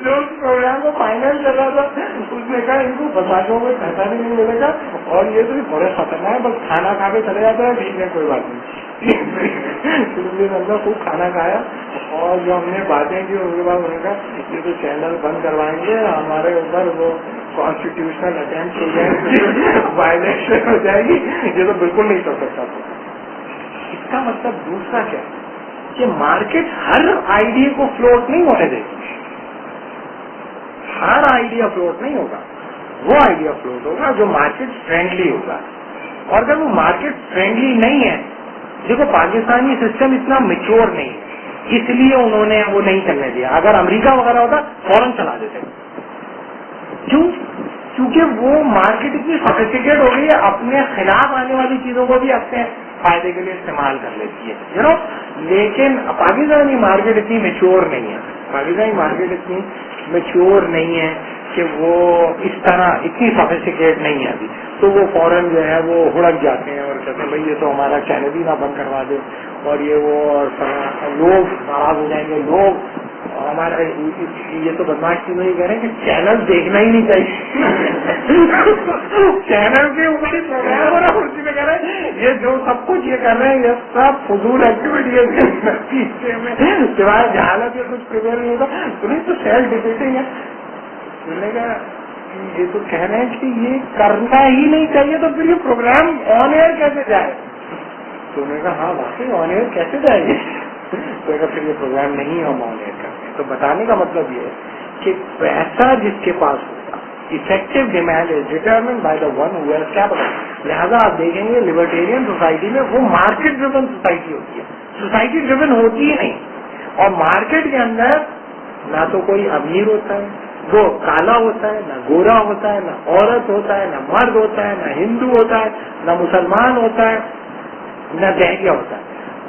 جو پروگرام کو فائنل کر رہا تھا اس نے کہا ان کو بساجوں میں پیسہ بھی نہیں ملے گا اور یہ تو بڑے خطرناک ہے, بس کھانا کھا کے چلے جاتا ہے, ٹھیک ہے کوئی بات نہیں. اندر خوب کھانا کھایا اور جو ہم نے باتیں کی اس کے بعد انہوں نے کہا یہ تو چینل بند کروائیں گے, ہمارے اوپر وہ کانسٹیٹیوشنل اٹیمپٹ ہو جائے, وائلیشن ہو جائے گی, یہ تو بالکل نہیں کر سکتا. اس کا مطلب دوسرا کیا کہ مارکیٹ ہر آئیڈیا کو فلوٹ نہیں ہونے دے گی. ہر آئیڈیا فلوٹ نہیں ہوگا, وہ آئیڈیا فلوٹ ہوگا جو مارکیٹ فرینڈلی ہوگا. اور اگر وہ مارکیٹ فرینڈلی نہیں ہے, دیکھو پاکستانی سسٹم اتنا میچور نہیں ہے, اس لیے انہوں نے وہ نہیں کرنے دیا. اگر امریکہ وغیرہ ہوتا فوراً چلا دیتے. کیوں؟ کیونکہ وہ مارکیٹ اتنی سوفسٹیکیٹ ہو گئی ہے, اپنے خلاف آنے والی چیزوں کو بھی اپنے فائدے کے لیے استعمال کر لیتی ہے, یو نو. لیکن پاکستانی مارکیٹ اتنی میچور نہیں ہے, پاکستانی مارکیٹ اتنی میچور نہیں ہے کہ وہ اس طرح اتنی سوفسٹیکیٹ نہیں ہے ابھی. تو وہ فوراً جو ہے وہ ہڑک جاتے ہیں اور کہتے ہیں بھائی یہ تو ہمارا چینل ہی نہ بند کروا دے, اور یہ وہ, اور لوگ ناراض ہو جائیں گے, لوگ ہمارا یہ تو بدماش چیزیں یہ کہہ رہے ہیں کہ چینل دیکھنا ہی نہیں چاہیے. چینل کے اوپر ہی پروگرام ہو رہا ہے, اسی میں کہہ رہے ہیں یہ جو سب کچھ یہ کر رہے ہیں یہ سب فضول ایکٹیویٹی ہے, سوائے جہالت یا کچھ پریپیئر نہیں ہوتا. تو نہیں تو سیلف ڈیفیٹنگ ہے. میں نے کہا یہ تو کہہ رہے ہیں کہ یہ کرنا ہی نہیں چاہیے, تو پھر یہ پروگرام آن ایئر کیسے جائے؟ تو میں نے کہا ہاں واقعی آن ایئر کیسے جائے گی. تو پھر یہ پروگرام نہیں ہم آن ایئر کرتے. تو بتانے کا مطلب یہ ہے کہ پیسہ جس کے پاس ہوگا, effective demand is determined by the one who has capital. لہٰذا آپ دیکھیں گے لبرٹیرین سوسائٹی میں وہ مارکیٹ ڈریون سوسائٹی ہوتی ہے, سوسائٹی ڈریون ہوتی ہی نہیں. اور مارکیٹ کے اندر نہ تو کوئی امیر ہوتا ہے, وہ کالا ہوتا ہے, نہ گورا ہوتا ہے, نہ عورت ہوتا ہے, نہ مرد ہوتا ہے, نہ ہندو ہوتا ہے, نہ مسلمان ہوتا ہے, نہ دہیا ہوتا ہے.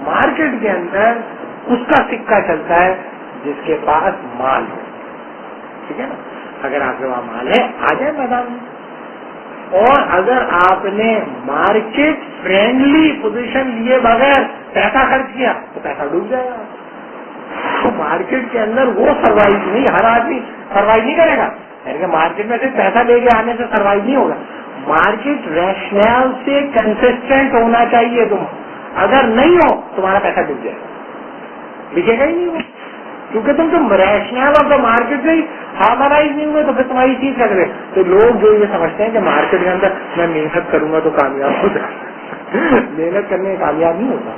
مارکیٹ کے اندر اس کا سکہ چلتا ہے جس کے پاس مال ہے. ٹھیک ہے نا, اگر آپ کے پاس مال ہے آ جائے میدان میں. اور اگر آپ نے مارکیٹ فرینڈلی پوزیشن لیے بغیر پیسہ خرچ کیا تو پیسہ ڈوب جائے گا. تو مارکیٹ کے اندر وہ سروائو نہیں, ہر آدمی سروائو نہیں کرے گا. یعنی کہ مارکیٹ میں صرف پیسہ لے کے آنے سے سروائو نہیں ہوگا. مارکیٹ ریشنل سے کنسسٹنٹ ہونا چاہیے. تم اگر نہیں ہو تمہارا پیسہ ڈوب جائے گا, دکھے گا ہی نہیں وہ, کیونکہ تم ریشنل آف دا مارکیٹ سے ہارمونائز نہیں ہوئے تو پھر تمہاری چیز کر رہے. تو لوگ جو یہ سمجھتے ہیں کہ مارکیٹ کے اندر میں محنت کروں گا تو کامیاب ہو جائے, محنت کرنے میں کامیاب نہیں ہوتا.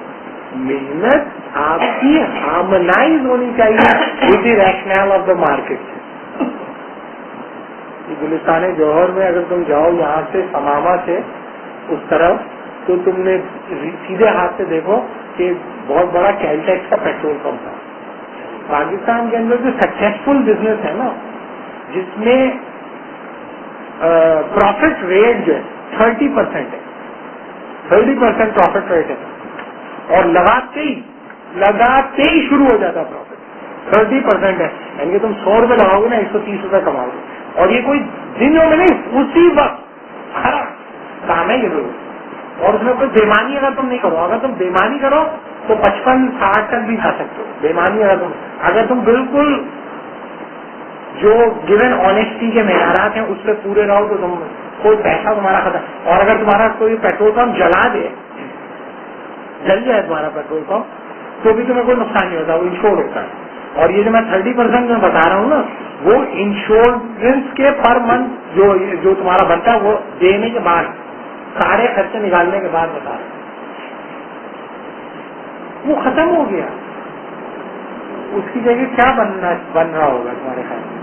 محنت آپ کی ہارمونائز ہونی چاہیے with the rational of the market. Gulistan Jauhar میں اگر تم جاؤ یہاں سے سماما سے اس طرف, تو تم نے سیدھے ہاتھ سے دیکھو کہ بہت بڑا کیلٹیکس کا پیٹرول پمپ ہے. پاکستان کے اندر جو سکسیسفل بزنس ہے نا, جس میں پروفٹ ریٹ جو ہے 30% ہے, 30% پروفٹ ریٹ ہے, اور لگاتے ہی شروع ہو جاتا پروفٹ 30% ہے. یعنی کہ تم 100 روپے لگاؤ گے نا 130 روپے کماؤ گے, اور یہ کوئی دنوں میں نہیں, اسی وقت ہر کام ہے یہ لوگ. اور اس میں کوئی بےمانی اگر تم نہیں کرو, اگر تم بےمانی کرو تو 55-60 تک بھی جا سکتے ہو. بےمانی اگر تم بالکل جو گیون آنےسٹی کے معیارات ہیں اس پہ پورے رہو تو تم کوئی پیسہ تمہارا ختم. اور اگر تمہارا کوئی پیٹرول پمپ جل جائے تمہارا پیٹرول پمپ تو بھی تمہیں کوئی نقصان نہیں ہوتا, وہ انشور ہوتا ہے. اور یہ جو میں 30% میں بتا رہا ہوں نا, وہ انشورنس کے پر منتھ جو تمہارا بنتا ہے وہ دینے کے بعد, سارے خرچے نکالنے کے بعد بتا رہا ہوں, وہ ختم ہو گیا. اس کی جگہ کیا بن رہا ہوگا تمہارے خیال میں؟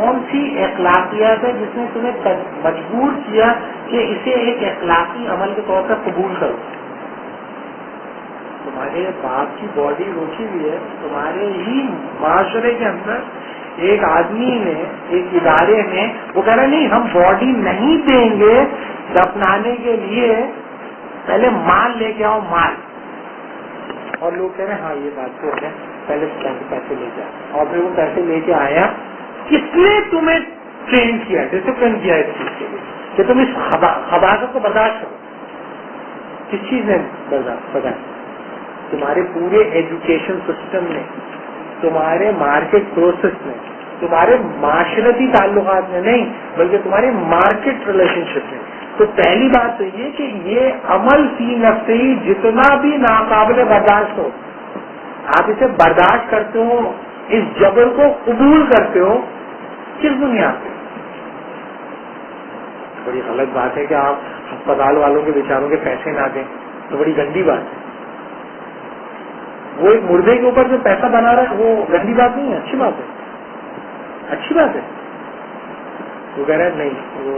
کون سی اخلاقیات ہے جس نے تمہیں مجبور کیا کہ اسے ایک اخلاقی عمل کے طور پر قبول کرو؟ تمہارے باپ کی باڈی روکی ہوئی ہے، تمہارے ہی معاشرے کے اندر ایک آدمی نے، ایک ادارے میں وہ کہہ رہا نہیں ہم باڈی نہیں دیں گے دفنانے کے لیے، پہلے مال لے کے آؤ مال. اور لوگ کہہ رہے ہیں ہاں یہ بات تو ہے، پہلے پیسے لے کے آئے. اور پھر وہ پیسے لے کے آیا. کس نے تمہیں ٹرین کیا، ڈسپلن کیا اس چیز کے لیے کہ تم اس خباثت کو برداشت کرو؟ کس چیز نے برداشت؟ تمہارے پورے ایجوکیشن سسٹم نے، تمہارے مارکیٹ پروسیس میں، تمہارے معاشرتی تعلقات میں نہیں بلکہ تمہارے مارکیٹ ریلیشن شپ میں. تو پہلی بات تو یہ کہ یہ عمل فی نفسہ ہی جتنا بھی ناقابل برداشت ہو، آپ اسے برداشت کرتے ہو، اس جبر کو قبول کرتے ہو، کس بنیاد پہ؟ بڑی غلط بات ہے کہ آپ ہسپتال والوں کے بیچاروں کے پیسے نہ دیں، تو بڑی گندی بات ہے. وہ ایک مردے کے اوپر جو پیسہ بنا رہا ہے وہ گندی بات نہیں ہے، اچھی بات ہے، اچھی بات ہے. وہ کہہ رہا ہے نہیں، وہ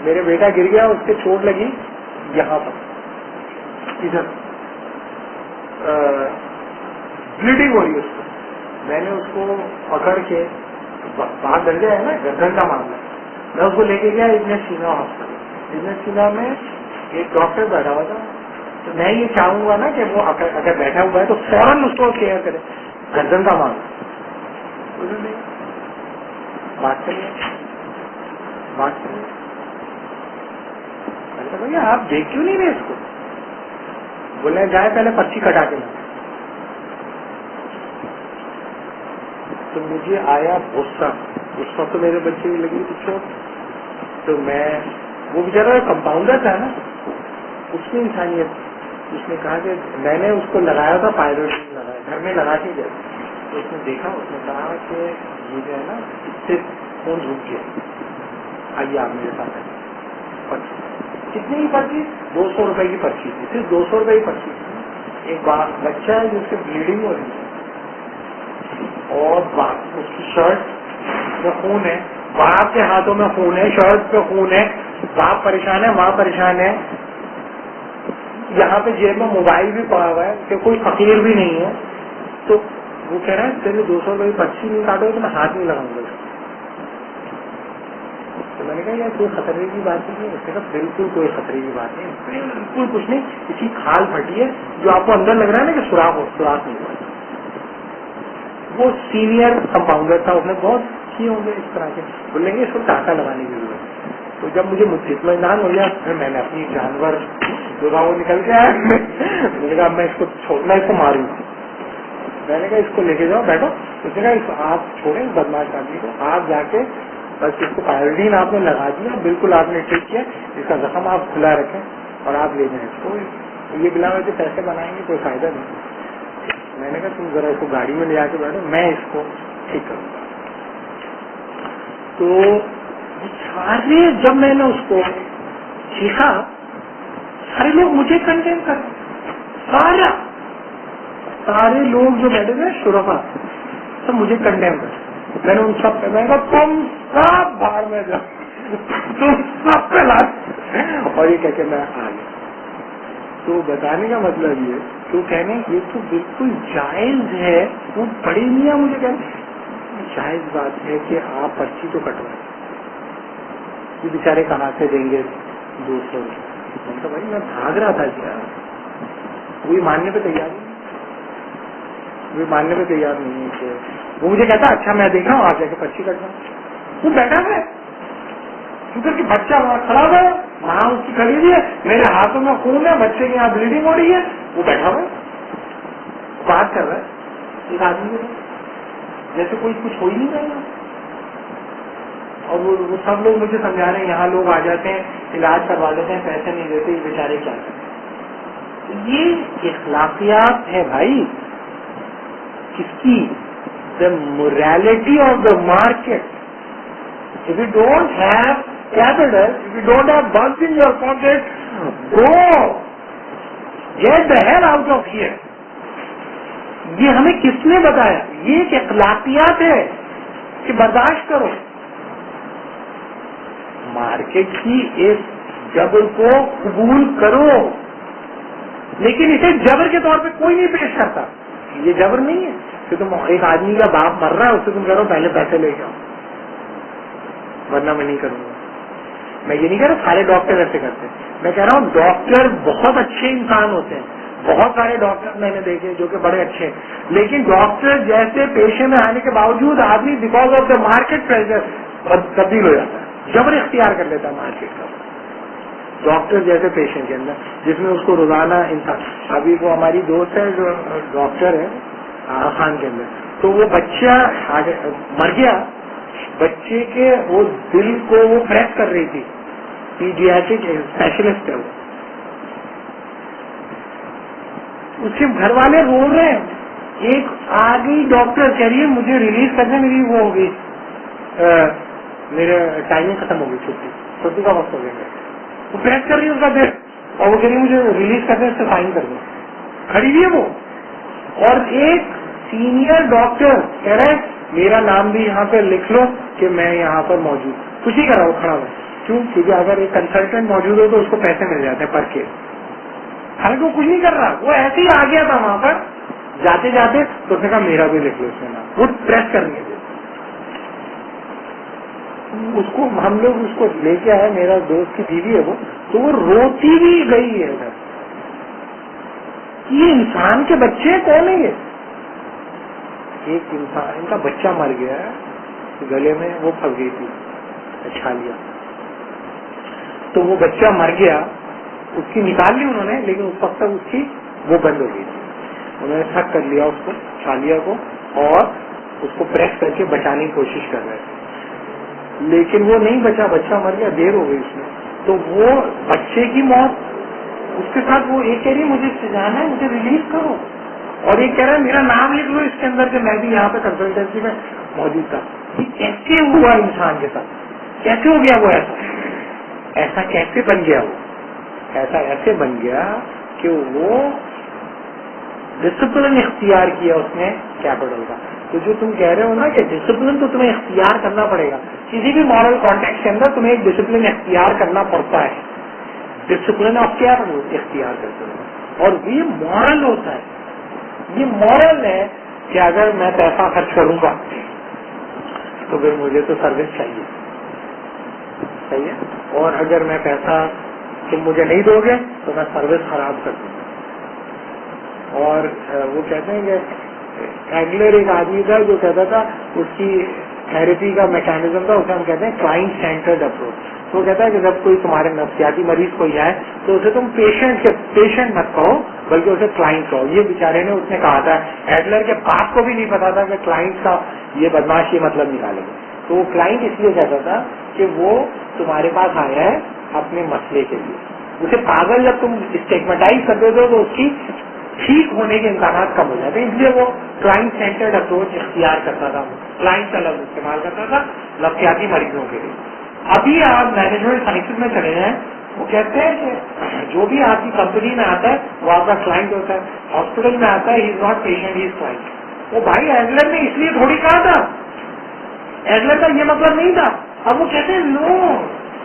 میرے بیٹا گر گیا، اس کے چوٹ لگی یہاں پر، ادھر بلیڈنگ ہو رہی ہے اس کو. میں نے اس کو پکڑ کے، بات درجہ ہے نا گردن کا معاملہ، میں اس کو لے کے گیا ابن سینا ہاسپٹل. ابن سینا میں ایک ڈاکٹر بیٹھا ہوا تھا. تو میں یہ چاہوں گا نا کہ وہ اگر بیٹھا ہوا ہے تو فوراً اس کو کیئر کرے. گردن کا معاملہ بات کریے. بھیا آپ دیکھ کیوں نہیں رہے اس کو؟ بولے جائے پہلے پرچی کٹا کے لاؤ. تو مجھے آیا غصہ. اس وقت تو میرے بچے کی لگی تھی چوٹ. تو میں، وہ بیچارہ کمپاؤنڈر تھا نا، اس میں انسانیت. اس نے کہا کہ میں نے اس کو لگایا تھا پائلوٹ لگایا، گھر میں لگا کے گیا. تو اس نے دیکھا، اس نے کہا کہ یہ جو ہے نا اس سے فون رک گیا، آئیے آپ میرے ساتھ آئیے. پرچی کتنی کی پرچی؟ 200 روپے کی پرچی تھی، صرف 200 روپے کی پرچی تھی. ایک بچہ ہے جس سے بلیڈنگ ہو رہی ہے اور اس کی شرٹ میں خون ہے، باپ کے ہاتھوں میں خون ہے، شرٹ پہ خون ہے، باپ پریشان ہے، ماں پریشان ہے. یہاں پہ جیب میں موبائل بھی پڑا ہوا ہے کہ کوئی فقیر بھی نہیں ہے. تو وہ کہہ رہا ہے چلیے 200 روپے کی پرچی نہیں کاٹو تو میں ہاتھ نہیں لگاؤں گا. تو میں نے کہا یار کوئی خطرے کی بات نہیں ہے. اس نے کہا بالکل کوئی خطرے کی بات نہیں، بالکل کچھ نہیں، کسی کھال پھٹی ہے جو آپ کو اندر لگ رہا ہے نا کہ سوراخ نہیں ہوا. وہ سینئر کمپاؤنڈر تھا، اس نے بہت کیے ہوں گے اس طرح کے. بولیں گے اس کو ٹاکا لگانے کی ضرورت. تو جب مجھے اطمینان ہو گیا پھر میں نے اپنی جانور جو تھا وہ نکل کے آیا. میں نے کہا میں اس کو چھوڑنا، اس کو ماروں. میں نے کہا اس کو لے کے جاؤ بیٹھو. اس نے کہا آپ چھوڑیں بدماش آدمی کو، آپ جا کے بس اس کو پائرڈین آپ نے لگا دیا، بالکل آپ نے ٹھیک کیا، اس کا زخم آپ کھلا رکھیں اور آپ لے جائیں اس کو. یہ بلا وجہ پیسے بنائیں گے کوئی فائدہ نہیں. میں نے کہا تم ذرا اس کو گاڑی میں لے جا کے بیٹھو، میں اس کو ٹھیک کروں گا. تو سارے جب میں نے اس کو سیکھا سارے لوگ مجھے کنڈیم کر، سارے لوگ جو بیٹھے تھے شرفا سب مجھے کنڈیم کر. میں نے ان سب پہ میں کہا تم سب باہر میں جا، تم سب پہ لات. اور یہ کہہ کے میں آ گیا. تو بتانے کا مطلب یہ تو کہنے یہ تو بالکل جائز ہے. وہ بڑی میاں مجھے کہنے جائز بات ہے کہ آپ پرچی تو کٹوائیں. یہ بیچارے کہاں سے دیں گے 200 روپئے؟ میں نے کہا بھائی میں بھاگ رہا تھا کیا؟ وہی ماننے پہ تیار نہیں، وہ ماننے پہ تیار نہیں ہے. کہ وہ مجھے کہتا اچھا میں دیکھ رہا ہوں آپ جا کے پرچی کٹنا. وہ بیٹھا ہے کیونکہ کہ بچہ وہاں کھڑا ہوا ہے، وہاں اس کی کھڑی ہوئی ہے، میرے ہاتھوں میں خون ہے، بچے کی یہاں بلیڈنگ ہو رہی ہے. وہ بیٹھا ہوا ہے بات کر رہا ہے ایک آدمی کے جیسے کوئی کچھ ہو ہی نہیں رہا. اور وہ سب لوگ مجھے سمجھا رہے ہیں یہاں لوگ آ جاتے ہیں علاج کروا لیتے ہیں، پیسے نہیں دیتے، یہ بیچارے کیا کرتے. یہ اخلاقیات ہے بھائی. کس کی؟ The morality of the market. If you don't have capital, if you don't have bugs in your pocket, go, get the hell out of here. یہ ہمیں کس نے بتایا؟ یہ ایک اخلاقیات ہے کہ برداشت کرو. مارکیٹ کی اس جبر کو قبول کرو, لیکن اسے جبر کے طور پہ کوئی نہیں پیش کرتا. یہ جبر نہیں ہے کہ تم ایک آدمی کا باپ مر رہا ہے, اس سے تم کہہ رہو پہلے پیسے لے کے آؤ ورنہ میں نہیں کروں گا. میں یہ نہیں کہہ رہا سارے ڈاکٹر ایسے کرتے ہیں, میں کہہ رہا ہوں ڈاکٹر بہت اچھے انسان ہوتے ہیں, بہت سارے ڈاکٹر میں نے دیکھے جو کہ بڑے اچھے ہیں, لیکن ڈاکٹر جیسے پیشے میں آنے کے باوجود آدمی because of the market pressure تبدیل ہو جاتا ہے, جبر اختیار کر لیتا ہے مارکیٹ کا. ڈاکٹر جیسے پیشنٹ کے اندر جس میں اس کو روزانہ انسان, ابھی وہ ہماری دوست ہے جو ڈاکٹر ہے خان کے اندر, تو وہ بچہ مر گیا, بچے کے وہ دل کو وہ پریس کر رہی تھی, پیڈیاٹرک اسپیشلسٹ ہے وہ, اس کے گھر والے رو رہے ہیں. ایک آ گئی ڈاکٹر کہہ رہی ہے مجھے ریلیز کرنے میری وہ ہو گئی, میرے ٹائمنگ ختم ہو گئی, چھٹی کا وقت ہو گیا, وہ پریس کر رہی ہے اس کا دل, اور وہ کہہ رہی ہے مجھے ریلیز کرنے اس سے سائن کر دو. کھڑی ہوئی ہے وہ, اور ایک سینئر ڈاکٹر کہہ رہے ہیں میرا نام بھی یہاں پہ لکھ لو کہ میں یہاں پر موجود, کچھ نہیں کر رہا وہ کھڑا ہوا. کیوں؟ کیونکہ اگر ایک کنسلٹنٹ موجود ہو تو اس کو پیسے مل جاتے ہیں پر کیس, حالانکہ وہ کچھ نہیں کر رہا, وہ ایسے ہی آ گیا تھا وہاں پر جاتے جاتے, تو اس نے کہا میرا بھی لکھ لو اس میں نام, وہ پریس کرنے کے. اس کو ہم لوگ اس کو لے کے آئے, میرا دوست کی بیوی ہے وہ, تو وہ روتی بھی گئی ہے ادھر. یہ انسان کے بچے کون ہیں یہ؟ ایک انسان ان کا بچہ مر گیا ہے, گلے میں وہ پھنس گئی تھی چھالیا, تو وہ بچہ مر گیا, اس کی نکال لی انہوں نے, لیکن اس وقت تک اس کی وہ بند ہو گئی تھی. انہوں نے سک کر لیا اس کو چھالیا کو, اور اس کو پریس کر کے بچانے کی کوشش کر رہے تھے, لیکن وہ نہیں بچا, بچہ مر گیا, دیر ہو گئی اس میں. تو وہ بچے کی موت, اس کے ساتھ وہ ایک کہہ رہی ہے مجھے اس سے جانا ہے, مجھے ریلیز کرو, اور ایک کہہ رہا ہے میرا نام لکھ لو اس کے اندر کہ میں بھی یہاں پہ کنسلٹینسی میں موجود تھا. یہ کیسے ہوا انسان کے ساتھ, کیسے ہو گیا وہ ایسا کیسے بن گیا, وہ ایسے بن گیا کہ وہ ڈسپلن اختیار کیا اس نے کیپٹل کا. تو جو تم کہہ رہے ہو نا کہ ڈسپلن تو تمہیں اختیار کرنا پڑے گا, کسی بھی مورل کانٹیکسٹ کے اندر تمہیں ایک ڈسپلن اختیار کرنا پڑتا ہے. ڈسپلن آپ کیا اختیار کرتے ہو, اور یہ مورل ہوتا ہے. یہ مورل ہے کہ اگر میں پیسہ خرچ کروں گا تو پھر مجھے تو سروس چاہیے, صحیح ہے, اور اگر میں پیسہ تم مجھے نہیں دو گے تو میں سروس خراب کر دوں گا. اور وہ کہتے ہیں کہ ایگلر ایک آدمی تھا جو کہتا تھا اس کی تھراپی کا میکینزم تھا, اسے ہم کہتے ہیں کلائنٹ سینٹرڈ اپروچ. وہ کہتا ہے کہ جب کوئی تمہارے نفسیاتی مریض کوئی آئے تو اسے تم پیشنٹ مت کہو بلکہ اسے کلائنٹ کہو. یہ بیچارے نے اس نے کہا تھا, ایڈلر کے باپ کو بھی نہیں پتا تھا کہ کلائنٹ کا یہ بدماش یہ مطلب نکالے گا. تو وہ کلائنٹ اس لیے کہتا تھا کہ وہ تمہارے پاس آیا ہے اپنے مسئلے کے لیے. اسے پاگل جب تم اسٹیگمیٹائز کر دیتے ہو تو اس کی ٹھیک ہونے کے امکانات کم ہو جاتے ہیں, اس لیے وہ کلائنٹ سینٹرڈ اپروچ اختیار کرتا تھا, کلائنٹ کا لفظ استعمال کرتا تھا نفسیاتی مریضوں کے لیے. ابھی آپ مینجمنٹ سائنسز میں چلے جائیں, وہ کہتے ہیں کہ جو بھی آپ کی کمپنی میں آتا ہے وہ آپ کا کلائنٹ ہوتا ہے, ہاسپٹل میں آتا ہے he is not patient, he is client. وہ بھائی ایڈلر نے اس لیے تھوڑی کہا تھا, ایڈلر کا یہ مطلب نہیں تھا. اب وہ کہتے ہیں no,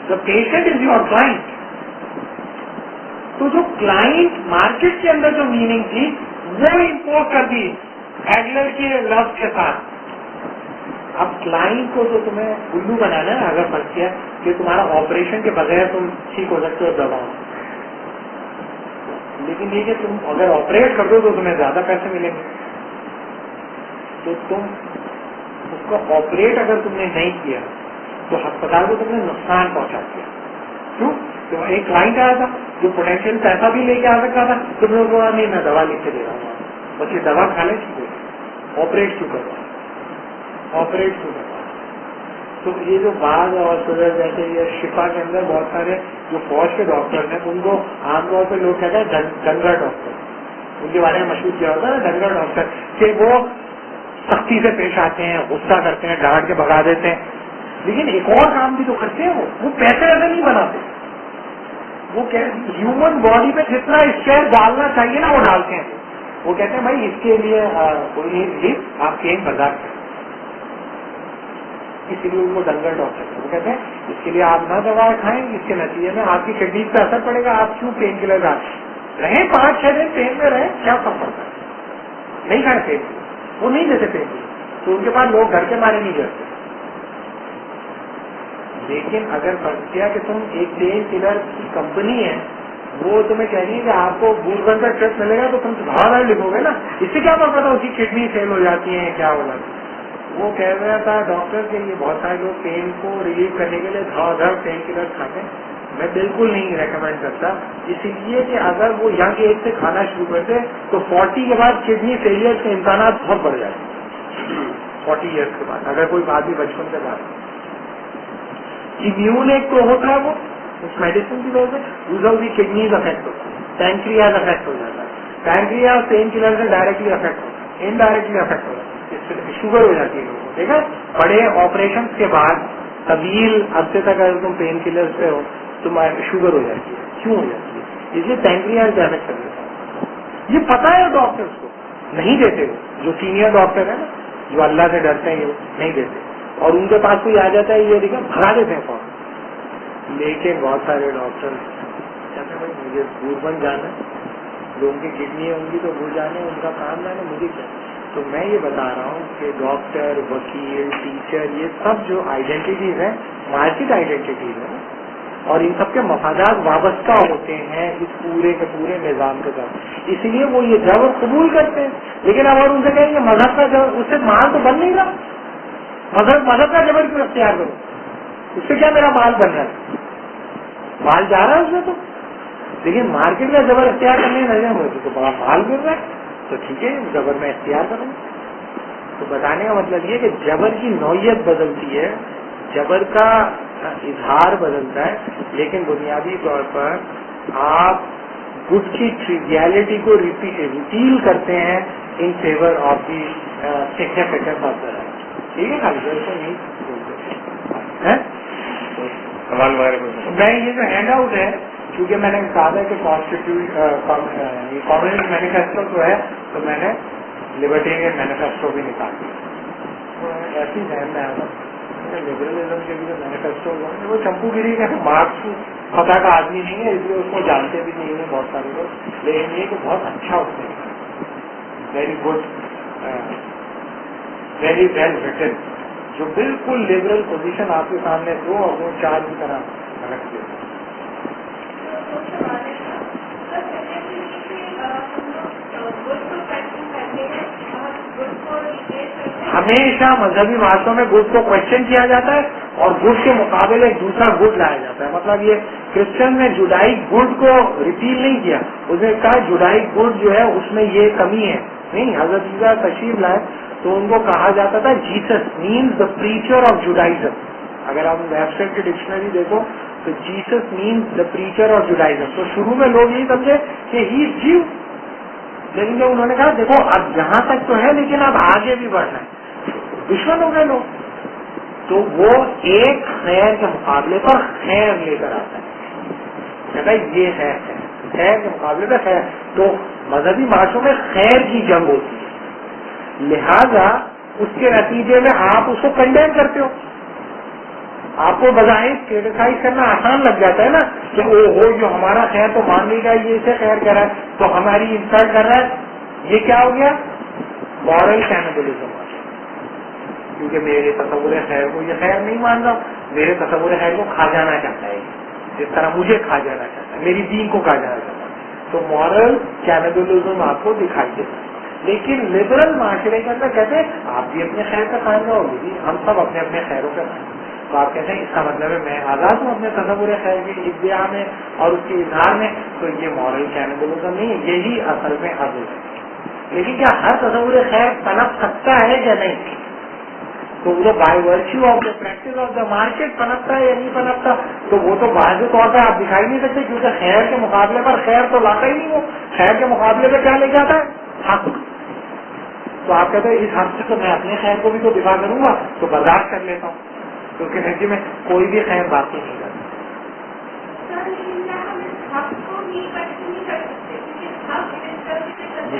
the patient is your client. تو جو کلائنٹ مارکیٹ کے اندر جو میننگ تھی وہ امپورٹ کر دی ایڈلر کے لفظ کے ساتھ. اب کلائنٹ کو تو تمہیں الو بنانا ہے اگر فرض کیا کہ تمہارا آپریشن کے بغیر تم ٹھیک ہو سکتے ہو دباؤ, لیکن یہ کہ تم اگر آپریٹ کر دو تو تمہیں زیادہ پیسے ملیں گے. تو تم اس کو آپریٹ اگر تم نے نہیں کیا تو ہسپتال کو تم نے نقصان پہنچا دیا. کیوں؟ تو ایک کلائنٹ آیا تھا جو پوٹینشیل پیسہ بھی لے کے آ سکتا تھا, تم نے بولا نہیں میں دوا لکھ کے دے رہا ہوں, بس یہ دوا کھا لے ٹھیک ہے, آپریٹ کیوں کروا, آپریٹ کیوں کروا. تو یہ جو بعض ہاسپٹل جیسے یہ شفا کے اندر بہت سارے جو فوج کے ڈاکٹر ہیں ان کو عام طور پہ لوگ کہتے ہیں ڈنگر ڈاکٹر, ان کے بارے میں مشہور کیا ہوتا ہے نا ڈنگر ڈاکٹر, کہ وہ سختی سے پیش آتے ہیں, غصہ کرتے ہیں, ڈانٹ کے بھگا دیتے ہیں, لیکن ایک اور کام بھی تو کرتے ہیں. وہ پیسے ایسے نہیں بناتے, وہ ہیومن باڈی پہ جتنا اسٹریس ڈالنا چاہیے نا وہ ڈالتے ہیں. وہ کہتے ہیں بھائی اس کے لیے کوئی نہیں, آپ کلیم برداشت کریں. اسی لیے ان کو ڈنگر ڈاکٹر ہے. وہ کہتے ہیں اس کے لیے آپ نہ دوائیں کھائیں, اس کے نتیجے میں آپ کی کڈنیز پہ اثر پڑے گا, آپ کیوں پین کلر رہیں 5-6 دن پین میں رہیں, کیا فرق پڑتا ہے, نہیں کھائے پین کلر, وہ نہیں دیتے پین کلر, تو ان کے پاس لوگ گھر کے مارے نہیں کرتے. لیکن اگر فرض کیا کہ تم ایک پین کلر کی کمپنی ہے, وہ تمہیں کہہ رہی ہے کہ آپ کو بوربن کا ٹیسٹ ملے گا, تو تم بہت لکھو گے نا, اس سے کیا پتا اس کی کڈنی فیل ہو جاتی ہے, کیا ہو جاتی ہے. وہ کہہ رہا تھا ڈاکٹر کہ یہ بہت سارے لوگ پین کو ریلیو کرنے کے لیے دھڑ پین کلر کھاتے ہیں. میں بالکل نہیں ریکمینڈ کرتا, اسی لیے کہ اگر وہ ینگ ایج سے کھانا شروع کرتے تو 40 کے بعد کڈنی فیلئر کے امکانات بہت بڑھ جاتے ہیں. 40 ایئرس کے بعد اگر کوئی آدمی بچپن سے بعد امیون ایک تو ہوتا ہے, وہ اس میڈیسن کی وجہ سے, دوسرا کی کڈنیز افیکٹ ہوتا ہے, پینکریاز افیکٹ ہو جاتا ہے. پینکریاز پین کلر سے ڈائریکٹلی افیکٹ ہوتا ہے, انڈائریکٹلی افیکٹ ہوتا ہے, شوگر ہو جاتی ہے لوگوں کو. ٹھیک ہے, بڑے آپریشن کے بعد طویل عرصے تک اگر تم پین کلر پہ ہو تو شوگر ہو جاتی ہے. کیوں ہو جاتی ہے؟ اس لیے پینکریاز ڈیمیج کر دیتا ہے. یہ پتا ہے ڈاکٹرس کو, نہیں دیتے. جو سینئر ڈاکٹر ہیں نا, جو اللہ سے ڈرتے ہیں, یہ نہیں دیتے, اور ان کے پاس کوئی آ جاتا ہے یہ دیکھا بھگا دیتے ہیں فوراً. لیکن بہت سارے ڈاکٹر کہتے ہیں بھائی مجھے دور بن جانا ہے, جو ان کی کڈنی ہے ان کی تو وہ جانے, ان کا کام جانے, مجھے کیا. تو میں یہ بتا رہا ہوں کہ ڈاکٹر, وکیل, ٹیچر, یہ سب جو آئیڈینٹیز ہیں مارکیٹ آئیڈینٹیز ہیں, اور ان سب کے مفادات وابستہ ہوتے ہیں اس پورے کے پورے نظام کے ساتھ. اسی لیے وہ یہ جبر قبول کرتے ہیں. لیکن اگر ان سے کہیں کہ مذہب کا جبر, اس سے مال تو بن نہیں رہا, مذہب کا جبر کیوں اختیار کرو, اس سے کیا میرا مال بن رہا ہے, مال جا رہا ہے اس میں تو. لیکن مارکیٹ کا جبر اختیار کرنے لگے مجھے تو بڑا مال مل رہا ہے, تو ٹھیک ہے جبر میں اختیار کروں. تو بتانے کا مطلب یہ کہ جبر کی نوعیت بدلتی ہے, جبر کا اظہار بدلتا ہے, لیکن بنیادی طور پر آپ گڈ کی ٹریویلٹی کو ریپیل کرتے ہیں in favour of the significance of the right. ٹھیک ہے, خالی کو نہیں بولتے. سوال میں یہ جو ہینڈ آؤٹ ہے, کیونکہ میں نے کہا تھا کہ کمیونسٹ مینیفیسٹو جو ہے, تو میں نے لبرٹیرین مینیفیسٹو بھی نکال دیا. ایسی ذہن میں آیا تھا لبرلزم کے بھی جو مینیفیسٹو ہوئے وہ چمپو گیری کے مارکس پتہ کا آدمی نہیں ہے, اس لیے اس کو جانتے بھی نہیں ہیں بہت سارے لوگ. لیکن یہ کہ بہت اچھا اس نے very good, very well written, جو بالکل لبرل پوزیشن آپ کے سامنے دو اور وہ چار کی طرح رکھ دیتا. ہمیشہ مذہبی باتوں میں گڈ کو کوشچن کیا جاتا ہے اور گڈ کے مقابلے ایک دوسرا گڈ لایا جاتا ہے. مطلب یہ کرسچن نے جوڈائک گڈ کو ریپیل نہیں کیا, اس نے کہا جوڈائک گڈ جو ہے اس میں یہ کمی ہے. نہیں, حضرت عیسیٰ تشریف لائے تو ان کو کہا جاتا تھا Jesus means the preacher of Judaism. اگر آپ ویب سائٹ کی ڈکشنری دیکھو تو Jesus means the preacher of Judaism. تو شروع میں لوگ یہی سمجھے کہ ہی از جیو, لیکن جب انہوں نے کہا دیکھو اب یہاں تک تو ہے لیکن اب آگے بھی بڑھنا ہے, دشمن ہو گئے لوگ. تو وہ ایک خیر کے مقابلے پر خیر لے کر آتا ہے, کہتا ہے یہ ہے خیر کے مقابلے پر خیر. تو مذہبی معاشروں میں خیر کی جنگ ہوتی ہے, لہذا اس کے نتیجے میں آپ اس کو کنڈیم کرتے ہو. آپ کو بظاہر کریٹیسائز کرنا آسان لگ جاتا ہے نا کہ او ہو جو ہمارا خیر تو مان نہیں رہا, یہ اسے خیر کہہ رہا ہے تو ہماری انسلٹ کر رہا ہے. یہ کیا ہو گیا, مورل کینیبلزم. کیونکہ میرے تصور خیر کو یہ خیر نہیں مان رہا, میرے تصور خیر کو کھا جانا چاہتا ہے, جس طرح مجھے کھا جانا چاہتا ہے, میری دین کو کھا جانا چاہتا ہے. تو مورل کینیبلزم آپ کو دکھائی دیتا ہے. لیکن لبرل معاشرے کے اندر کہتے ہیں آپ بھی اپنے خیر کا قائم رہو, ہم سب اپنے اپنے خیروں کا قائم. تو آپ کہتے ہیں اس کا مطلب ہے میں آزاد ہوں اپنے تصور خیر کے ادعا میں اور اس کے اظہار میں. تو یہ مورل کینیبلزم نہیں, یہی اصل میں عدل ہے. لیکن کیا ہر تصور خیر پنپ سکتا ہے یا نہیں؟ تو وہ by virtue of the practice of the market پنپتا ہے یا نہیں پنپتا؟ تو وہ تو واضح طور پہ آپ دکھائی نہیں سکتے, کیونکہ خیر کے مقابلے پر خیر تو لاتا ہی نہیں. وہ خیر کے مقابلے پہ کیا لے جاتا ہے, حق. تو آپ کہتے ہیں اس حق سے تو میں اپنے خیر کو بھی تو دفاع کروں گا, تو برداشت کر لیتا ہوں, کیونکہ نتیجے میں کوئی بھی خیر باقی نہیں کرتا.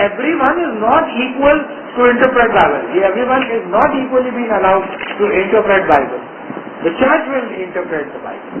Everyone is not equal to interpret Bible. Everyone is not equally being allowed to interpret Bible. The church will interpret the Bible.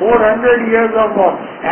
400 years of war.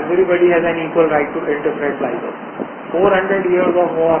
Everybody has an equal right to interpret Bible. 400 years of war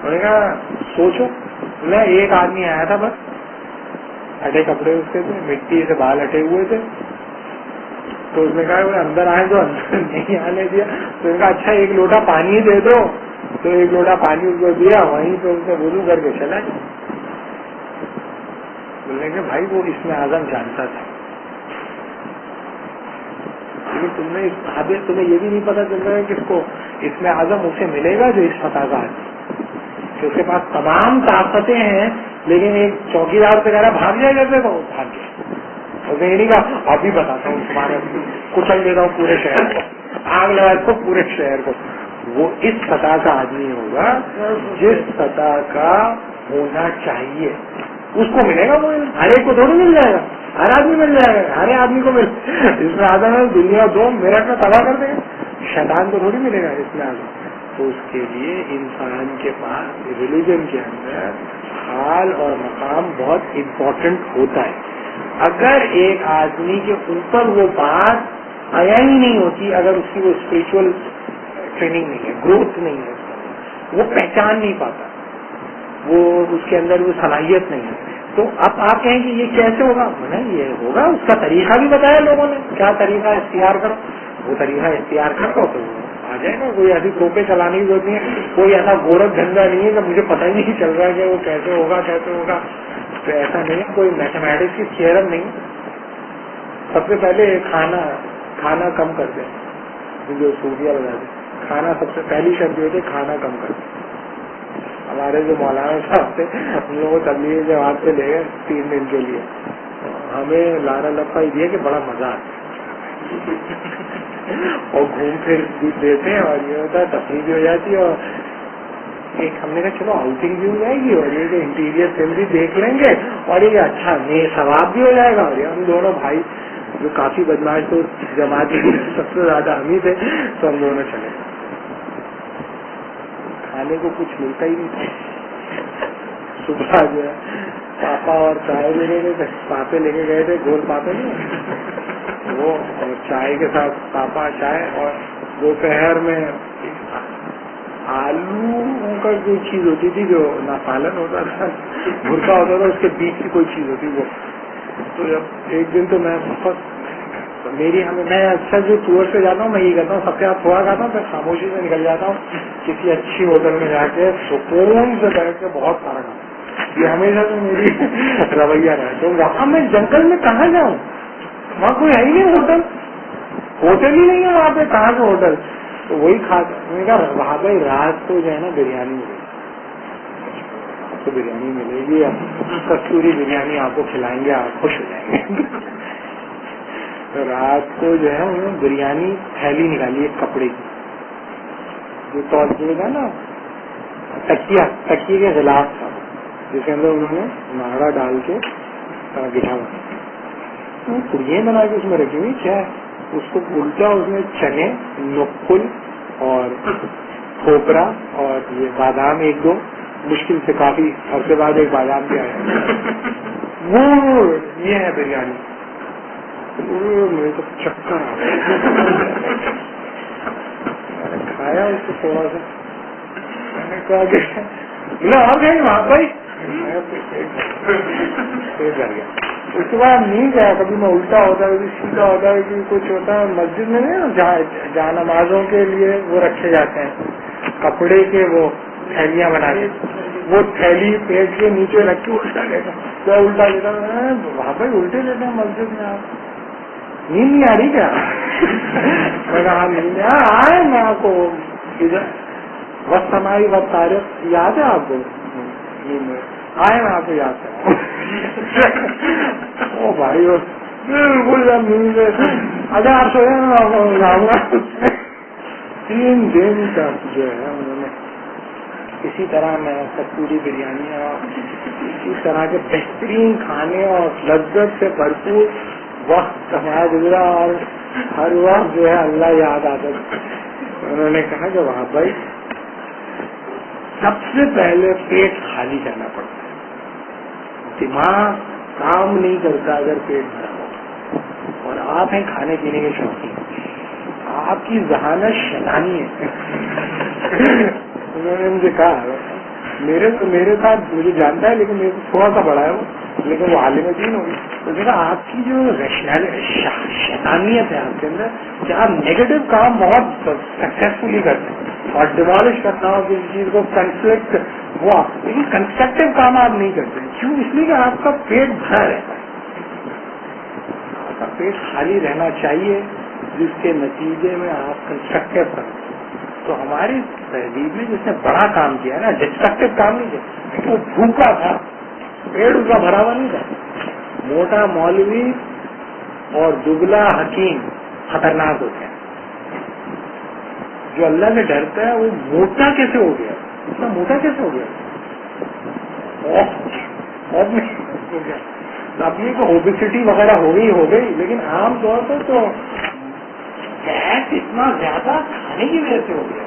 انہوں نے کہا سوچو. میں ایک آدمی آیا تھا بس, ہٹے کپڑے اس کے تھے, مٹی سے بال ہٹے ہوئے تھے, تو اس نے کہا وہ اندر آئے تو اندر نہیں آنے دیا. تو اس نے کہا اچھا ایک لوٹا پانی دے دو, تو ایک لوٹا پانی اس کو دیا, وہیں پہ اس نے وضو کر کے چلا گیا. بولنے کہ بھائی وہ اسم اعظم جانتا تھا, لیکن تمہیں یہ بھی نہیں پتا چل رہا ہے کہ اس کو اسم اعظم اسے ملے گا جو اس فتح کا آدمی, کہ اس کے پاس تمام طاقتیں ہیں, لیکن ایک چوکیدار سے کہہ رہا بھاگ جائے کرتے تو بھاگ گیا. اس نے یہ نہیں کہا ابھی بتاتا ہوں تمہارے, کچل دیتا ہوں پورے شہر کو, آگ لگا تو پورے شہر کو. وہ اس سطح کا آدمی ہوگا جس سطح کا ہونا چاہیے, اس کو ملے گا. وہ ہر ایک کو تھوڑی مل جائے گا, ہر آدمی مل جائے گا, ہر آدمی کو اس میں آدم ہے دنیا 2 منٹ میں تباہ کر دے گا. شیطان کو تھوڑی ملے گا اس میں آدمی. تو اس کے لیے انسان کے پاس ریلیجن کے اندر حال اور مقام بہت امپورٹنٹ ہوتا ہے. اگر ایک آدمی کے اوپر وہ بات آیا ہی نہیں ہوتی, اگر اس کی وہ اسپرچل ٹریننگ نہیں ہے, گروتھ نہیں ہے, وہ پہچان نہیں پاتا, وہ اس کے اندر وہ صلاحیت نہیں ہے, تو اب آپ کہیں کہ یہ کیسے ہوگا؟ نہیں, یہ ہوگا. اس کا طریقہ بھی بتایا لوگوں نے, کیا طریقہ اختیار کرو, وہ طریقہ اختیار کرو تو آ جائے گا. کوئی ایسی توپیں چلانے کی ضرورت نہیں ہے, کوئی ایسا گورکھ دھندا نہیں ہے کہ مجھے پتہ ہی نہیں چل رہا ہے کہ وہ کیسے ہوگا کیسے ہوگا. تو ایسا نہیں ہے, کوئی میتھمیٹکس کی تھیورم نہیں. سب سے پہلے کھانا کم کر دیں, جو سوریاں لگا دیں, کھانا سب سے پہلی شرط یہ ہے کھانا کم کر دیں. ہمارے جو مولانا صاحب تھے ہم لوگوں کو تبلیغ جماعت سے لے گئے 3 دن کے لیے, ہمیں لانا لفا ہی دیا کہ بڑا مزہ آتا اور گھوم پھر بھی دیتے ہیں, اور یہ ہوتا ہے تفریح بھی ہو جاتی ہے, اور ایک ہم نے کہا چلو آؤٹنگ بھی ہو جائے گی, اور یہ کہ انٹیریئر فلم بھی دیکھ لیں گے, اور یہ اچھا نئے ثواب بھی ہو جائے گا. اور یہ ہم دونوں بھائی جو کافی بدماش تو جماعت کی سب سے زیادہ ہم ہی تھے, تو ہم دونوں چلے. کھانے کو کچھ ملتا ہی نہیں تھا. صبح جو ہے پاپا اور چائے لے کے گئے, پاپے لے کے گئے تھے, گول پاپے نہیں وہ, اور چائے کے ساتھ پاپا چائے, اور دوپہر میں آلو کا کوئی چیز ہوتی تھی جو نہ پالن ہوتا تھا, بھرکا ہوتا تھا, اس کے بیچ کی کوئی چیز ہوتی وہ. تو جب ایک دن تو میں بہت میں اکثر جو ٹور سے جاتا ہوں میں یہ کرتا ہوں, سب کے ساتھ تھوڑا کھاتا ہوں, پھر خاموشی سے نکل جاتا ہوں کسی اچھی ہوٹل میں جا کے سکون سے بیٹھ کے بہت سارا کھاتا ہوں. یہ ہمیشہ سے میری رویہ رہا. تو وہاں میں جنگل میں کہاں جاؤں, وہاں کوئی ہے ہی نہیں ہوٹل ہی نہیں ہے وہاں پہ, کہاں سے ہوٹل. تو وہی کھاتا. میں نے کہا وہاں پہ رات کو جو ہے نا بریانی ملے گی, آپ کو بریانی ملے گی, کستوری بریانی آپ کو کھلائیں گے, آپ خوش ہو جائیں گے. تو رات کو جو ہے انہوں نے بریانی تھیلی نکالی ایک کپڑے کی, جو تولے گا نا تکیے کے خلاف تھا, جس کے اندر انہوں نے ناڑا ڈال کے گٹھا بنا پڑیے بنا کے اس میں رکھی ہوئی. کیا ہے اس کو الٹا, اس میں چنے, نقل اور کھوپرا اور یہ بادام, 1-2 مشکل سے کافی عرصے بعد ایک بادام بھی آیا, وہ یہ ہے بریانی. میرے تو چکر آ گیا. میں نے کھایا اس کو تھوڑا سا, میں نے کہا کہ اور گئے وہاں بھائی ڈر گیا. اس کے بعد نہیں گیا کبھی. میں الٹا ہوتا ہے, کبھی سیدھا ہوتا ہے, کبھی کچھ ہوتا ہے. مسجد میں نہیں جہاں نمازوں کے لیے وہ رکھے جاتے ہیں کپڑے کے, وہ تھیلیاں بنا کے, وہ تھیلی پیٹ کے نیچے رکھ کے الٹا لیتا. کیا الٹا لیتا وہاں پہ الٹے لیتے ہیں مسجد میں. آپ نیند نہیں آ رہی کیا؟ میں کہا نیند آئے. میں آپ کو وقت ہماری وقت تاریخ یاد ہے آپ کو؟ آئے میں آپ کو یاد کروں. او بھائی بالکل جب نیند اگر آپ سوئے میں آپ کو بتاؤں گا 3 دن تک جو ہے انہوں نے اسی طرح میں کستوری بریانی اور اسی طرح کے بہترین کھانے اور لذت سے بھرپور وقت ہمارا گزرا, اور ہر وقت جو ہے اللہ یاد آتا. انہوں نے کہا کہ وہاں بھائی سب سے پہلے پیٹ خالی کرنا پڑتا ہے, دماغ کام نہیں کرتا اگر پیٹ بھرا ہو, اور آپ ہیں کھانے پینے کے شوقین, آپ کی ذہانت شیطانی ہے. انہوں نے مجھے کہا میرے ساتھ مجھے جانتا ہے لیکن میرے کو تھوڑا سا بڑا ہے وہ, لیکن وہ حال میں تین ہوگی. تو دیکھا آپ کی جو شیطانیت ہے آپ کے اندر کہ آپ نیگیٹو کام بہت سکسیسفلی کرتے ہیں اور ڈیمالش کرنا ہو کسی چیز کو کنفلکٹ ہوا, لیکن کنسٹرکٹیو کام آپ نہیں کرتے. کیوں؟ اس لیے کہ آپ کا پیٹ بھرا رہتا ہے, آپ کا پیٹ خالی رہنا چاہیے جس کے نتیجے میں آپ کنسٹرکٹیو کریں. تو ہماری تہذیب میں جس نے بڑا کام کیا ہے نا, ڈسٹرکٹیو کام نہیں کیا, وہ بھوکا تھا, پیڑ اس کا بھرا ہوا نہیں تھا. موٹا مولوی اور دبلا حکیم خطرناک ہوتے ہیں. جو اللہ سے ڈرتا ہے وہ موٹا کیسے ہو گیا, اتنا موٹا کیسے ہو گیا, اپنی کو اوبیسٹی وغیرہ ہو گئی, لیکن عام طور پر تو گیس اتنا زیادہ کھانے کی وجہ سے ہو گیا.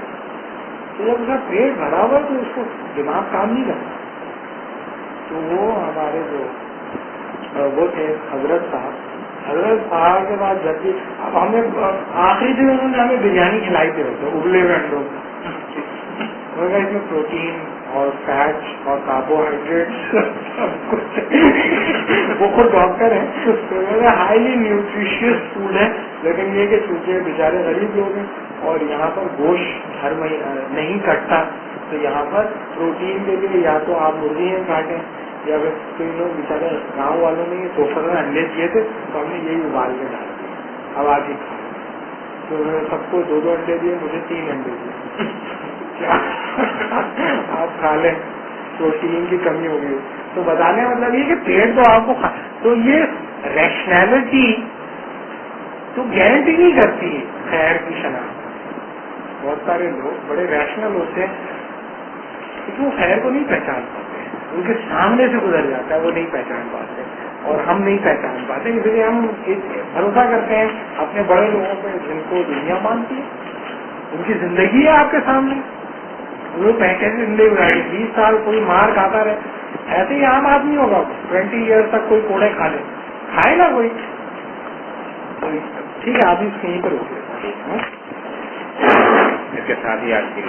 تو جب اس کا پیٹ بھرا ہوا تو اس کو دماغ کام نہیں کرتا. تو وہ ہمارے جو وہ تھے حضرت صاحب کے بعد جب اب ہمیں آخری دن انہوں نے ہمیں بریانی کھلائی تھے ابلے ہوئے انڈوں اس میں پروٹین اور فیٹ اور کاربوہائیڈریٹ سب کچھ. وہ خود ڈاکٹر ہیں, ہائیلی نیوٹریشیس فوڈ ہے, لیکن یہ کہ چونکہ بیچارے غریب لوگ ہیں اور یہاں پر گوشت ہر مہینے نہیں کٹتا, تو یہاں پر پروٹین کے لیے یا تو آپ مرغی ہیں کاٹیں یا پھر کوئی لوگ بیچارے گاؤں والوں نے دوپہر میں انڈے دیے تھے تو ہم نے یہی ابال کے ڈال دیا, اب آج ہی کھا. تو انہوں نے سب کو 2 انڈے دیے, مجھے 3 انڈے دیے. آپ کھا لیں, پروٹین کی کمی ہو گئی. تو بتانے کا مطلب یہ کہ پیٹ تو آپ کو تو یہ ریشنلٹی تو گارنٹی نہیں کرتی خیر کی شناخت. بہت سارے لوگ بڑے ریشنل ہوتے ہیں کیونکہ وہ خیر کو نہیں پہچان پاتے, ان کے سامنے سے گزر جاتا ہے, وہ نہیں پہچان پاتے اور ہم نہیں پہچان پاتے. اس لیے ہم بھروسہ کرتے ہیں اپنے بڑے لوگوں پہ جن کو دنیا مانتی ہے, ان کی زندگی ہے آپ کے سامنے, وہ کیسے زندگی گزاری 20 سال کوئی مار کھاتا رہے. ایسے ہی عام آدمی ہوگا 20 ایئر تک کوئی کوڑے کھا لے, کھائے نا کوئی. ٹھیک ہے, آپ اس کہیں پر روک لیتے ہیں. اس کے ساتھ ہی آج کی